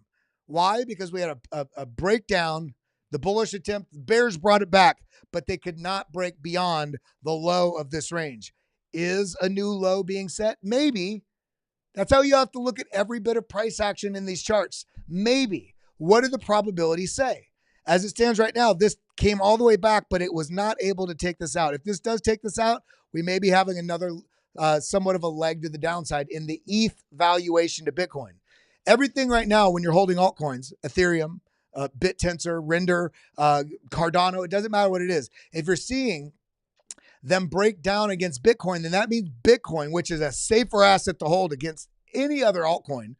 Why? Because we had a breakdown, the bullish attempt. The bears brought it back, but they could not break beyond the low of this range. Is a new low being set? Maybe, That's how you have to look at every bit of price action in these charts. Maybe. What do the probabilities say? As it stands right now, this came all the way back, but it was not able to take this out. If this does take this out, we may be having another somewhat of a leg to the downside in the ETH valuation to Bitcoin. Everything right now, when you're holding altcoins, Ethereum, BitTensor, Render, Cardano, it doesn't matter what it is. If you're seeing them break down against Bitcoin, then that means Bitcoin, which is a safer asset to hold against any other altcoin,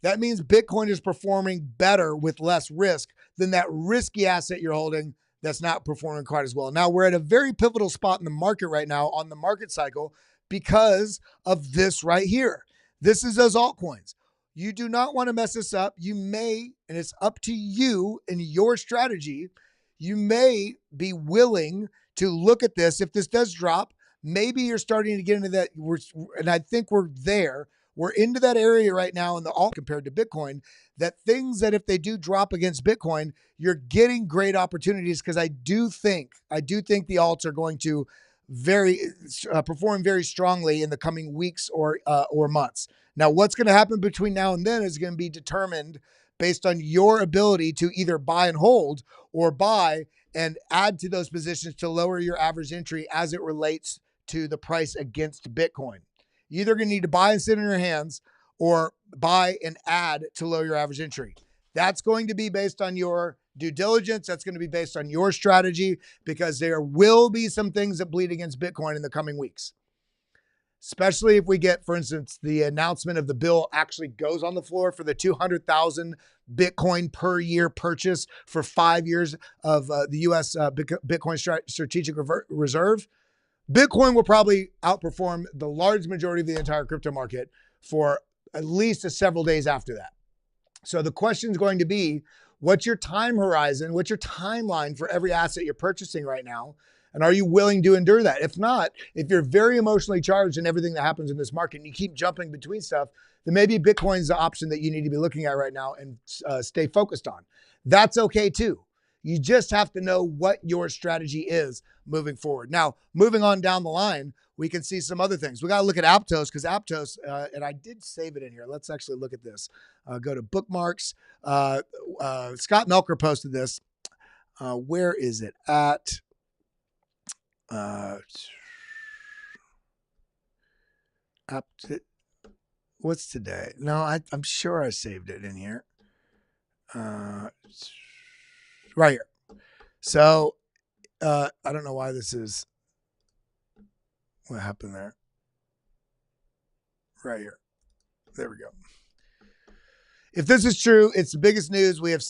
that means Bitcoin is performing better with less risk than that risky asset you're holding that's not performing quite as well. Now, we're at a very pivotal spot in the market right now on the market cycle because of this right here. This is those altcoins. You do not want to mess this up. You may, and it's up to you and your strategy, you may be willing to look at this. If this does drop, maybe you're starting to get into that. And I think we're there. We're into that area right now in the alt compared to Bitcoin, that things that if they do drop against Bitcoin, you're getting great opportunities because I do think the alts are going to perform very strongly in the coming weeks or months. Now, what's going to happen between now and then is going to be determined based on your ability to either buy and hold or buy and add to those positions to lower your average entry as it relates to the price against Bitcoin. You're either going to need to buy and sit in your hands or buy and add to lower your average entry. That's going to be based on your due diligence. That's going to be based on your strategy because there will be some things that bleed against Bitcoin in the coming weeks. Especially if we get, for instance, the announcement of the bill actually goes on the floor for the 200,000 Bitcoin per year purchase for 5 years of the U.S. Bitcoin Strategic Reserve. Bitcoin will probably outperform the large majority of the entire crypto market for at least several days after that. So the question is going to be, what's your time horizon? What's your timeline for every asset you're purchasing right now? And are you willing to endure that? If not, if you're very emotionally charged in everything that happens in this market and you keep jumping between stuff, then maybe Bitcoin's the option that you need to be looking at right now and stay focused on. That's okay too. You just have to know what your strategy is moving forward. Now, moving on down the line, we can see some other things. We got to look at Aptos because Aptos, and I did save it in here. Let's actually look at this. Go to bookmarks. Scott Melker posted this. Where is it at? What's today? No, I'm sure I saved it in here. Right here. So I don't know why this is. What happened there? Right here. There we go. If this is true, it's the biggest news we have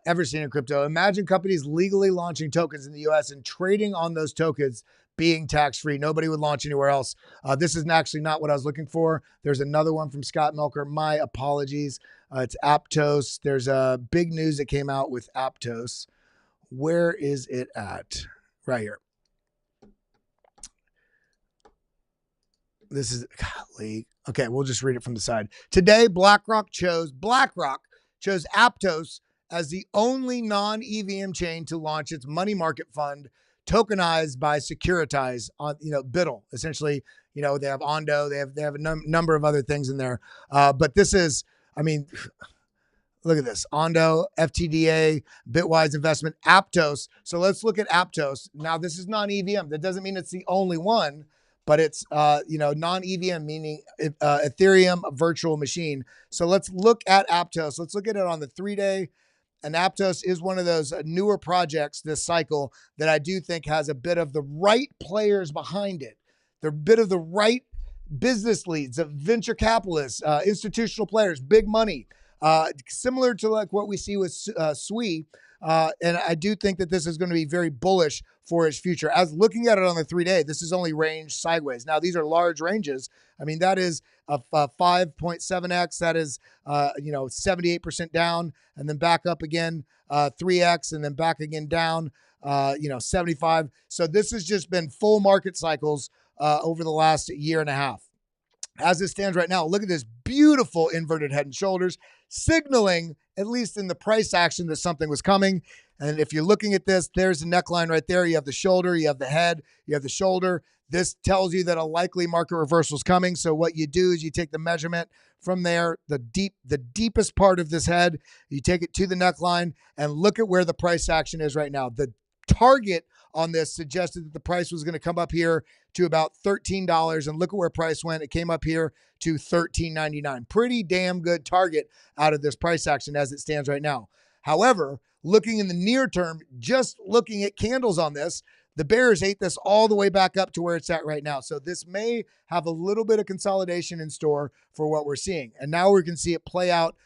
ever seen in crypto. Imagine companies legally launching tokens in the US and trading on those tokens being tax-free. Nobody would launch anywhere else. This is actually not what I was looking for. There's another one from Scott Melker. My apologies. It's Aptos. There's a big news that came out with Aptos. Where is it at? Right here. This is, golly. Okay, we'll just read it from the side. Today, BlackRock chose Aptos as the only non-EVM chain to launch its money market fund tokenized by Securitize on, BitL. Essentially, they have Ondo, they have a number of other things in there. But this is, look at this. Ondo, FTDA, Bitwise Investment, Aptos. So let's look at Aptos. Now, this is non-EVM. That doesn't mean it's the only one, but it's, non-EVM, meaning Ethereum virtual machine. So let's look at Aptos. Let's look at it on the 3-day. And Aptos is one of those newer projects this cycle that I do think has a bit of the right players behind it. They're a bit of the right business leads, of venture capitalists, institutional players, big money, similar to like what we see with SWE. And I do think that this is going to be very bullish for its future. As looking at it on the 3-day, this is only range sideways. Now, these are large ranges. That is a 5.7x. That is, 78% down and then back up again, 3x and then back again down, 75. So this has just been full market cycles over the last year and a half. As it stands right now, look at this beautiful inverted head and shoulders, signaling, at least in the price action, that something was coming. And if you're looking at this, there's the neckline right there. You have the shoulder, you have the head, you have the shoulder. This tells you that a likely market reversal is coming. So what you do is you take the measurement from there, the deepest part of this head, you take it to the neckline and look at where the price action is right now. The target on this suggested that the price was going to come up here to about $13, and look at where price went. It came up here to $13.99. Pretty damn good target out of this price action as it stands right now. However, looking in the near term, just looking at candles on this, the bears ate this all the way back up to where it's at right now. So this may have a little bit of consolidation in store for what we're seeing. And now we can see it play out.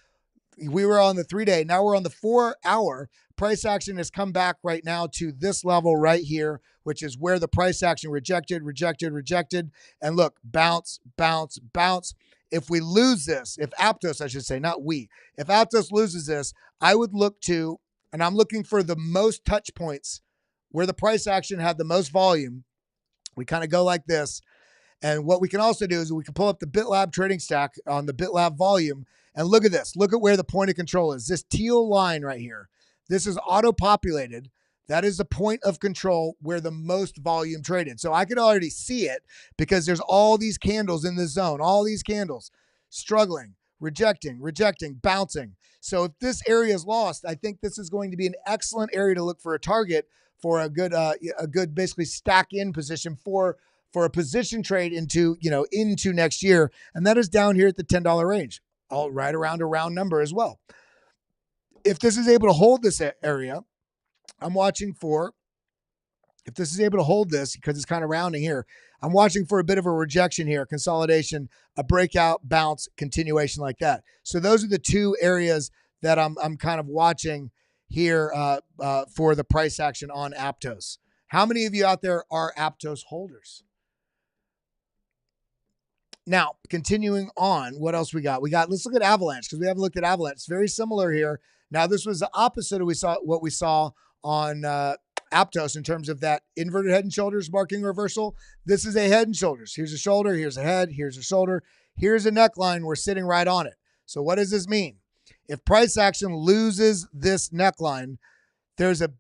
We were on the 3-day. Now we're on the 4-hour. Price action has come back right now to this level right here, which is where the price action rejected. And look, bounce. If we lose this, if Aptos, I should say, not we, if Aptos loses this, I would look to, and I'm looking for the most touch points where the price action had the most volume. We kind of go like this. And what we can also do is we can pull up the BitLab trading stack on the BitLab volume and look at this. Look at where the point of control is. This teal line right here. This is auto-populated. That is the point of control where the most volume traded. So I could already see it because there's all these candles in this zone, all these candles struggling, rejecting, bouncing. So if this area is lost, I think this is going to be an excellent area to look for a target for a good basically stack in position for a position trade into next year. And that is down here at the $10 range, all right around a round number as well. If this is able to hold this area, I'm watching for, if this is able to hold this, because it's kind of rounding here, I'm watching for a bit of a rejection here, consolidation, a breakout, bounce, continuation like that. So those are the two areas that I'm kind of watching here for the price action on Aptos. How many of you out there are Aptos holders? Now, continuing on, what else we got? Let's look at Avalanche, because we haven't looked at Avalanche. It's very similar here. Now, this was the opposite of what we saw on Aptos in terms of that inverted head and shoulders marking reversal. This is a head and shoulders. Here's a shoulder, here's a head, here's a shoulder, here's a neckline. We're sitting right on it. So what does this mean? If price action loses this neckline, there's a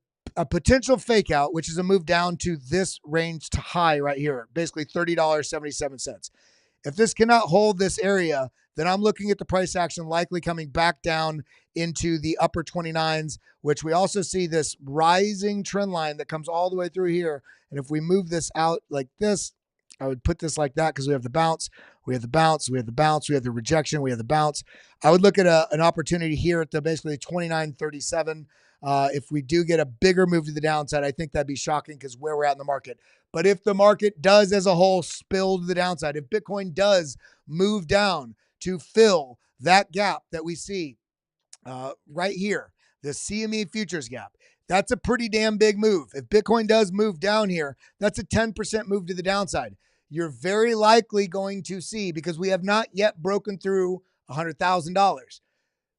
potential fake out, which is a move down to this range to high right here, basically $30.77. If this cannot hold this area, then I'm looking at the price action likely coming back down into the upper 29s, which we also see this rising trend line that comes all the way through here. And if we move this out like this, I would put this like that because we have the bounce, we have the bounce, we have the bounce, we have the rejection, we have the bounce. I would look at an opportunity here at the basically 29.37. If we do get a bigger move to the downside, I think that'd be shocking because where we're at in the market. But if the market does as a whole spill to the downside, if Bitcoin does move down to fill that gap that we see right here, the CME futures gap, that's a pretty damn big move. If Bitcoin does move down here, that's a 10% move to the downside. You're very likely going to see, because we have not yet broken through $100,000.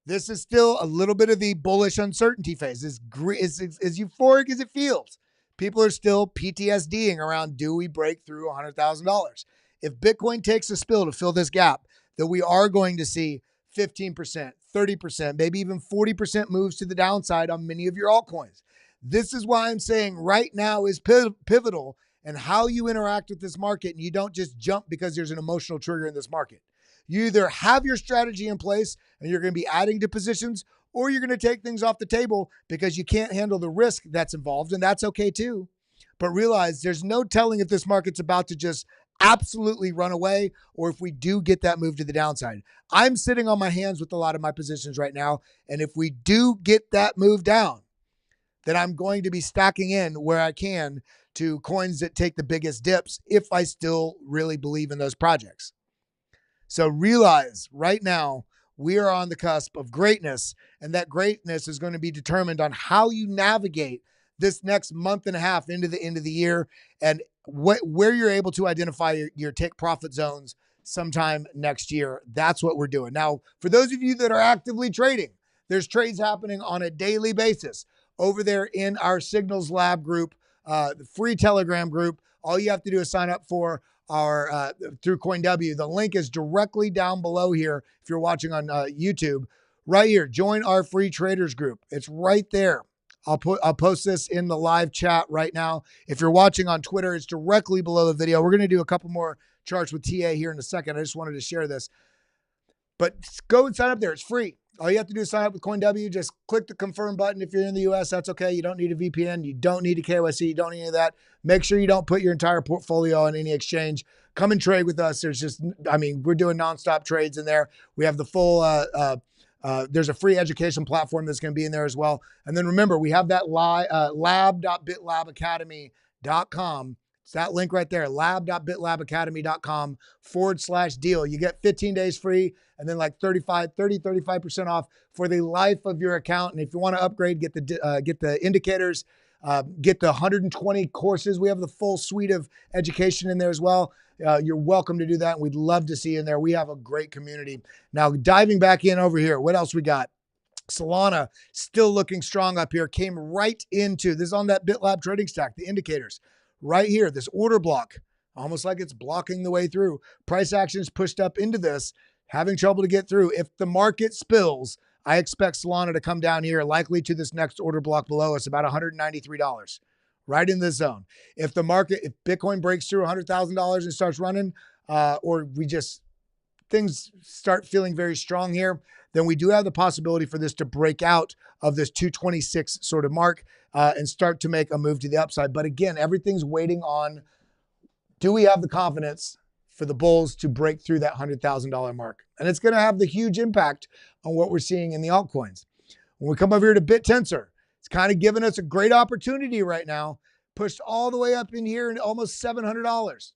This is still a little bit of the bullish uncertainty phase. As euphoric as it feels, people are still PTSDing around, do we break through $100,000? If Bitcoin takes a spill to fill this gap, then we are going to see 15%, 30%, maybe even 40% moves to the downside on many of your altcoins. This is why I'm saying right now is pivotal, and how you interact with this market, and you don't just jump because there's an emotional trigger in this market. You either have your strategy in place and you're going to be adding to positions, or you're going to take things off the table because you can't handle the risk that's involved, and that's okay too. But realize there's no telling if this market's about to just absolutely run away, or if we do get that move to the downside. I'm sitting on my hands with a lot of my positions right now, and if we do get that move down, then I'm going to be stacking in where I can to coins that take the biggest dips if I still really believe in those projects. So realize right now we are on the cusp of greatness, and that greatness is going to be determined on how you navigate this next month and a half into the end of the year, and where you're able to identify your take profit zones sometime next year. That's what we're doing. Now, for those of you that are actively trading, there's trades happening on a daily basis over there in our Signals Lab group, the free Telegram group. All you have to do is sign up for our through CoinW. The link is directly down below here if you're watching on YouTube. Right here, join our free traders group. It's right there. I'll post this in the live chat right now. If you're watching on Twitter, it's directly below the video. We're going to do a couple more charts with TA here in a second. I just wanted to share this. But go and sign up there. It's free. All you have to do is sign up with CoinW. Just click the confirm button. If you're in the US, that's okay. You don't need a VPN. You don't need a KYC. You don't need any of that. Make sure you don't put your entire portfolio on any exchange. Come and trade with us. There's just, we're doing nonstop trades in there. We have the full, there's a free education platform that's going to be in there as well. And then remember, we have that lab.bitlabacademy.com. It's that link right there, lab.bitlabacademy.com/deal. You get 15 days free and then like 35% off for the life of your account. And if you want to upgrade, get the indicators, get the 120 courses. We have the full suite of education in there as well. You're welcome to do that. We'd love to see you in there. We have a great community. Now, diving back in over here, what else we got? Solana still looking strong up here. Came right into, this is on that BitLab trading stack, the indicators. Right here, this order block, almost like it's blocking the way through. Price actions pushed up into this, having trouble to get through. If the market spills, I expect Solana to come down here, likely to this next order block below us, about $193, right in this zone. If Bitcoin breaks through $100,000 and starts running, or things start feeling very strong here, then we do have the possibility for this to break out of this 226 sort of mark and start to make a move to the upside. But again, everything's waiting on, do we have the confidence for the bulls to break through that $100,000 mark? And it's going to have the huge impact on what we're seeing in the altcoins. When we come over here to BitTensor, it's kind of giving us a great opportunity right now, pushed all the way up in here and almost $700.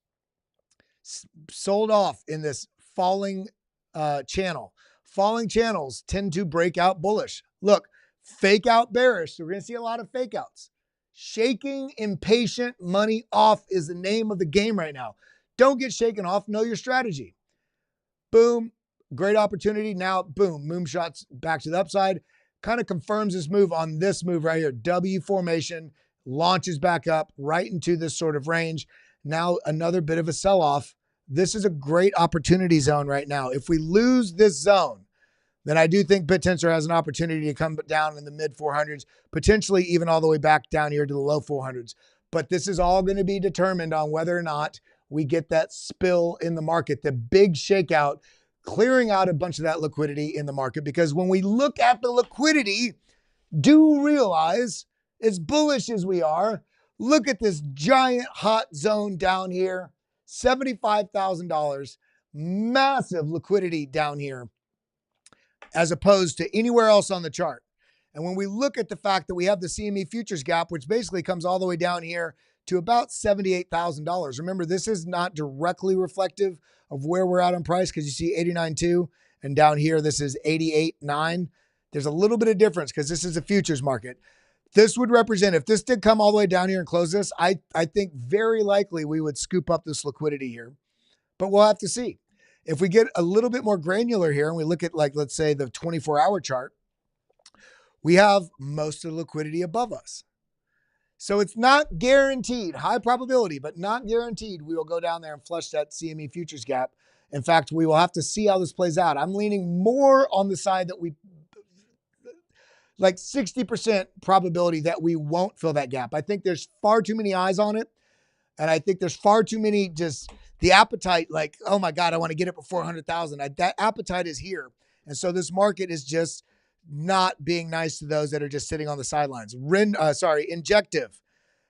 Sold off in this falling channel. Falling channels tend to break out bullish. Look, fake out bearish. So we're going to see a lot of fake outs. Shaking impatient money off is the name of the game right now. Don't get shaken off. Know your strategy. Boom. Great opportunity. Now, boom. Moonshots back to the upside. Kind of confirms this move on this move right here. W formation launches back up right into this sort of range. Now, another bit of a sell-off. This is a great opportunity zone right now. If we lose this zone, then I do think BitTensor has an opportunity to come down in the mid 400s, potentially even all the way back down here to the low 400s. But this is all going to be determined on whether or not we get that spill in the market, the big shakeout, clearing out a bunch of that liquidity in the market. Because when we look at the liquidity, do realize, as bullish as we are, look at this giant hot zone down here, $75,000, massive liquidity down here, as opposed to anywhere else on the chart. And when we look at the fact that we have the CME futures gap, which basically comes all the way down here to about $78,000. Remember, this is not directly reflective of where we're at on price, because you see 89.2 and down here, this is 88.9. There's a little bit of difference because this is a futures market. This would represent, if this did come all the way down here and close this, I think very likely we would scoop up this liquidity here, but we'll have to see. If we get a little bit more granular here and we look at, like, let's say the 24-hour chart, we have most of the liquidity above us. So it's not guaranteed, high probability, but not guaranteed we will go down there and flush that CME futures gap. In fact, we will have to see how this plays out. I'm leaning more on the side that we, like 60% probability that we won't fill that gap. I think there's far too many eyes on it. And I think there's far too many, just the appetite, like, oh my God, I want to get it before 100,000. That appetite is here. And so this market is just not being nice to those that are just sitting on the sidelines. Injective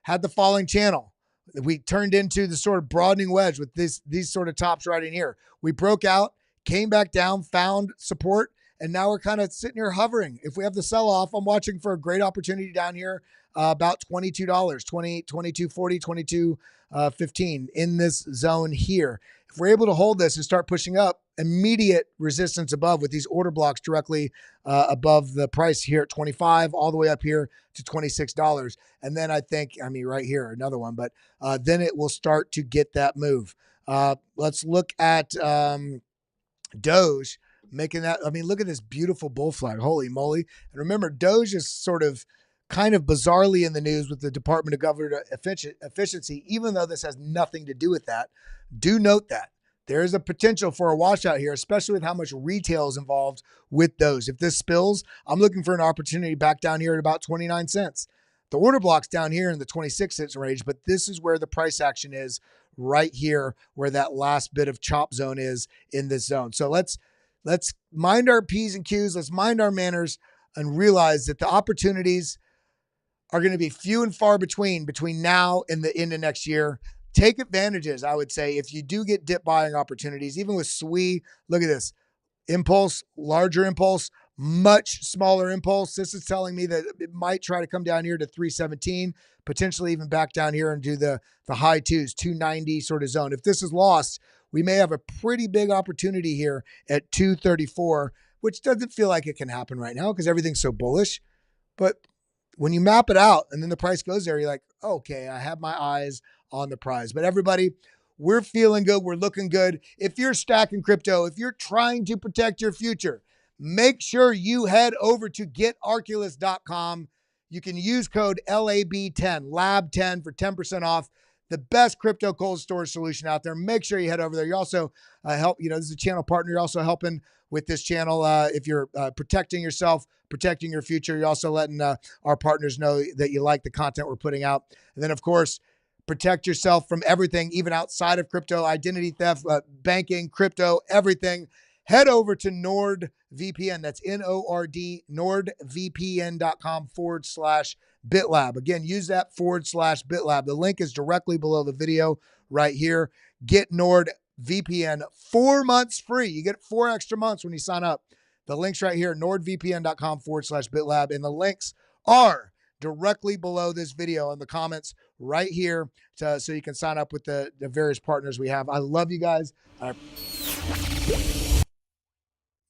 had the falling channel. We turned into the sort of broadening wedge with these sort of tops right in here. We broke out, came back down, found support, and now we're kind of sitting here hovering. If we have the sell-off, I'm watching for a great opportunity down here, about $22, $22.40, $22.15 in this zone here. If we're able to hold this and start pushing up, immediate resistance above with these order blocks directly above the price here at 25, all the way up here to $26. And then I think, right here, another one, but then it will start to get that move. Let's look at DOGE making that. Look at this beautiful bull flag. Holy moly. And remember, DOGE is sort of kind of bizarrely in the news with the Department of Government Efficiency, even though this has nothing to do with that. Do note that. there's a potential for a washout here, especially with how much retail is involved with those. If this spills, I'm looking for an opportunity back down here at about 29 cents. The order block's down here in the 26 cents range, but this is where the price action is, right here where that last bit of chop zone is in this zone. So let's mind our P's and Q's, let's mind our manners, and realize that the opportunities are going to be few and far between now and the end of next year. Take advantages, I would say, if you do get dip buying opportunities, even with SWE. Look at this. Impulse, larger impulse, much smaller impulse. This is telling me that it might try to come down here to 317, potentially even back down here and do the high twos, 290 sort of zone. If this is lost, we may have a pretty big opportunity here at 234, which doesn't feel like it can happen right now because everything's so bullish. But when you map it out and then the price goes there, you're like, okay, I have my eyes on the prize. But everybody, we're feeling good. We're looking good. If you're stacking crypto, if you're trying to protect your future, make sure you head over to getarculus.com. You can use code LAB10, LAB10 for 10% off. The best crypto cold storage solution out there. Make sure you head over there. You also help, this is a channel partner. You're also helping with this channel. If you're protecting yourself, protecting your future, you're also letting our partners know that you like the content we're putting out. And then, of course, protect yourself from everything, even outside of crypto, identity theft, banking, crypto, everything. Head over to NordVPN. That's NORD, nordvpn.com/BitLab. Again, use that /BitLab. The link is directly below the video right here. Get NordVPN 4 months free. You get 4 extra months when you sign up. The link's right here, nordvpn.com/BitLab. And the links are directly below this video in the comments right here so you can sign up with the various partners we have. I love you guys.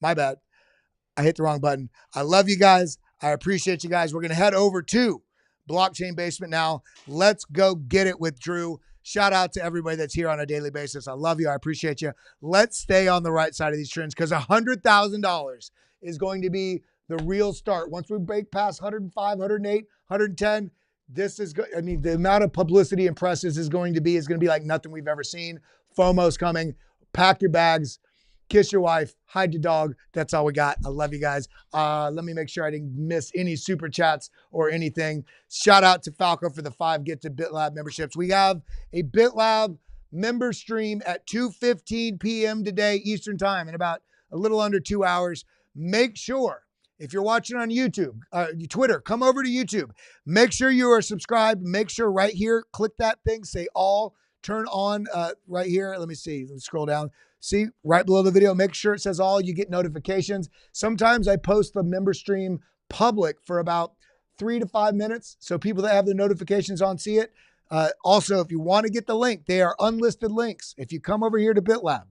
My bad. I hit the wrong button. I love you guys. I appreciate you guys. We're going to head over to Blockchain Basement now. Let's go get it with Drew. Shout out to everybody that's here on a daily basis. I love you. I appreciate you. Let's stay on the right side of these trends because $100,000 is going to be the real start. Once we break past 105, 108, 110, this is good. I mean, the amount of publicity and press is going to be like nothing we've ever seen. FOMO's coming. Pack your bags. Kiss your wife, hide your dog. That's all we got. I love you guys. Let me make sure I didn't miss any super chats or anything. Shout out to Falco for the 5 Get to BitLab memberships. We have a BitLab member stream at 2:15 p.m. today, Eastern time, in about a little under 2 hours. Make sure, if you're watching on YouTube, Twitter, come over to YouTube. Make sure you are subscribed. Make sure right here, click that thing, say all, turn on right here. Let me see. Let me scroll down. See, right below the video, make sure it says all. You get notifications. Sometimes I post the member stream public for about 3 to 5 minutes, so people that have the notifications on see it. Also, if you want to get the link, they are unlisted links. If you come over here to BitLab,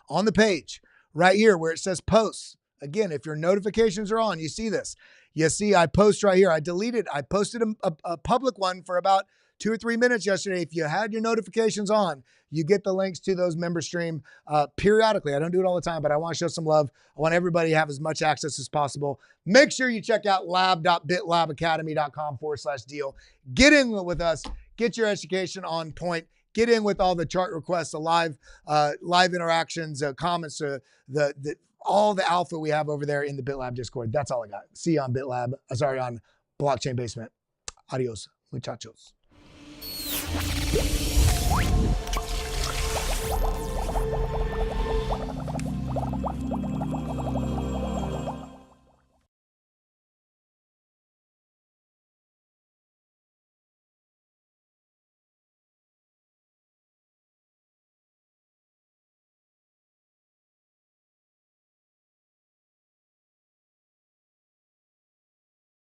on the page, right here where it says posts, again, if your notifications are on, you see this. You see I post right here. I posted a public one for about 2 or 3 minutes yesterday. If you had your notifications on, you get the links to those member stream periodically. I don't do it all the time, but I want to show some love. I want everybody to have as much access as possible. Make sure you check out lab.bitlabacademy.com/deal. Get in with us. Get your education on point. Get in with all the chart requests, the live interactions, comments, all the alpha we have over there in the BitLab Discord. That's all I got. See you on BitLab. On Blockchain Basement. Adios, muchachos.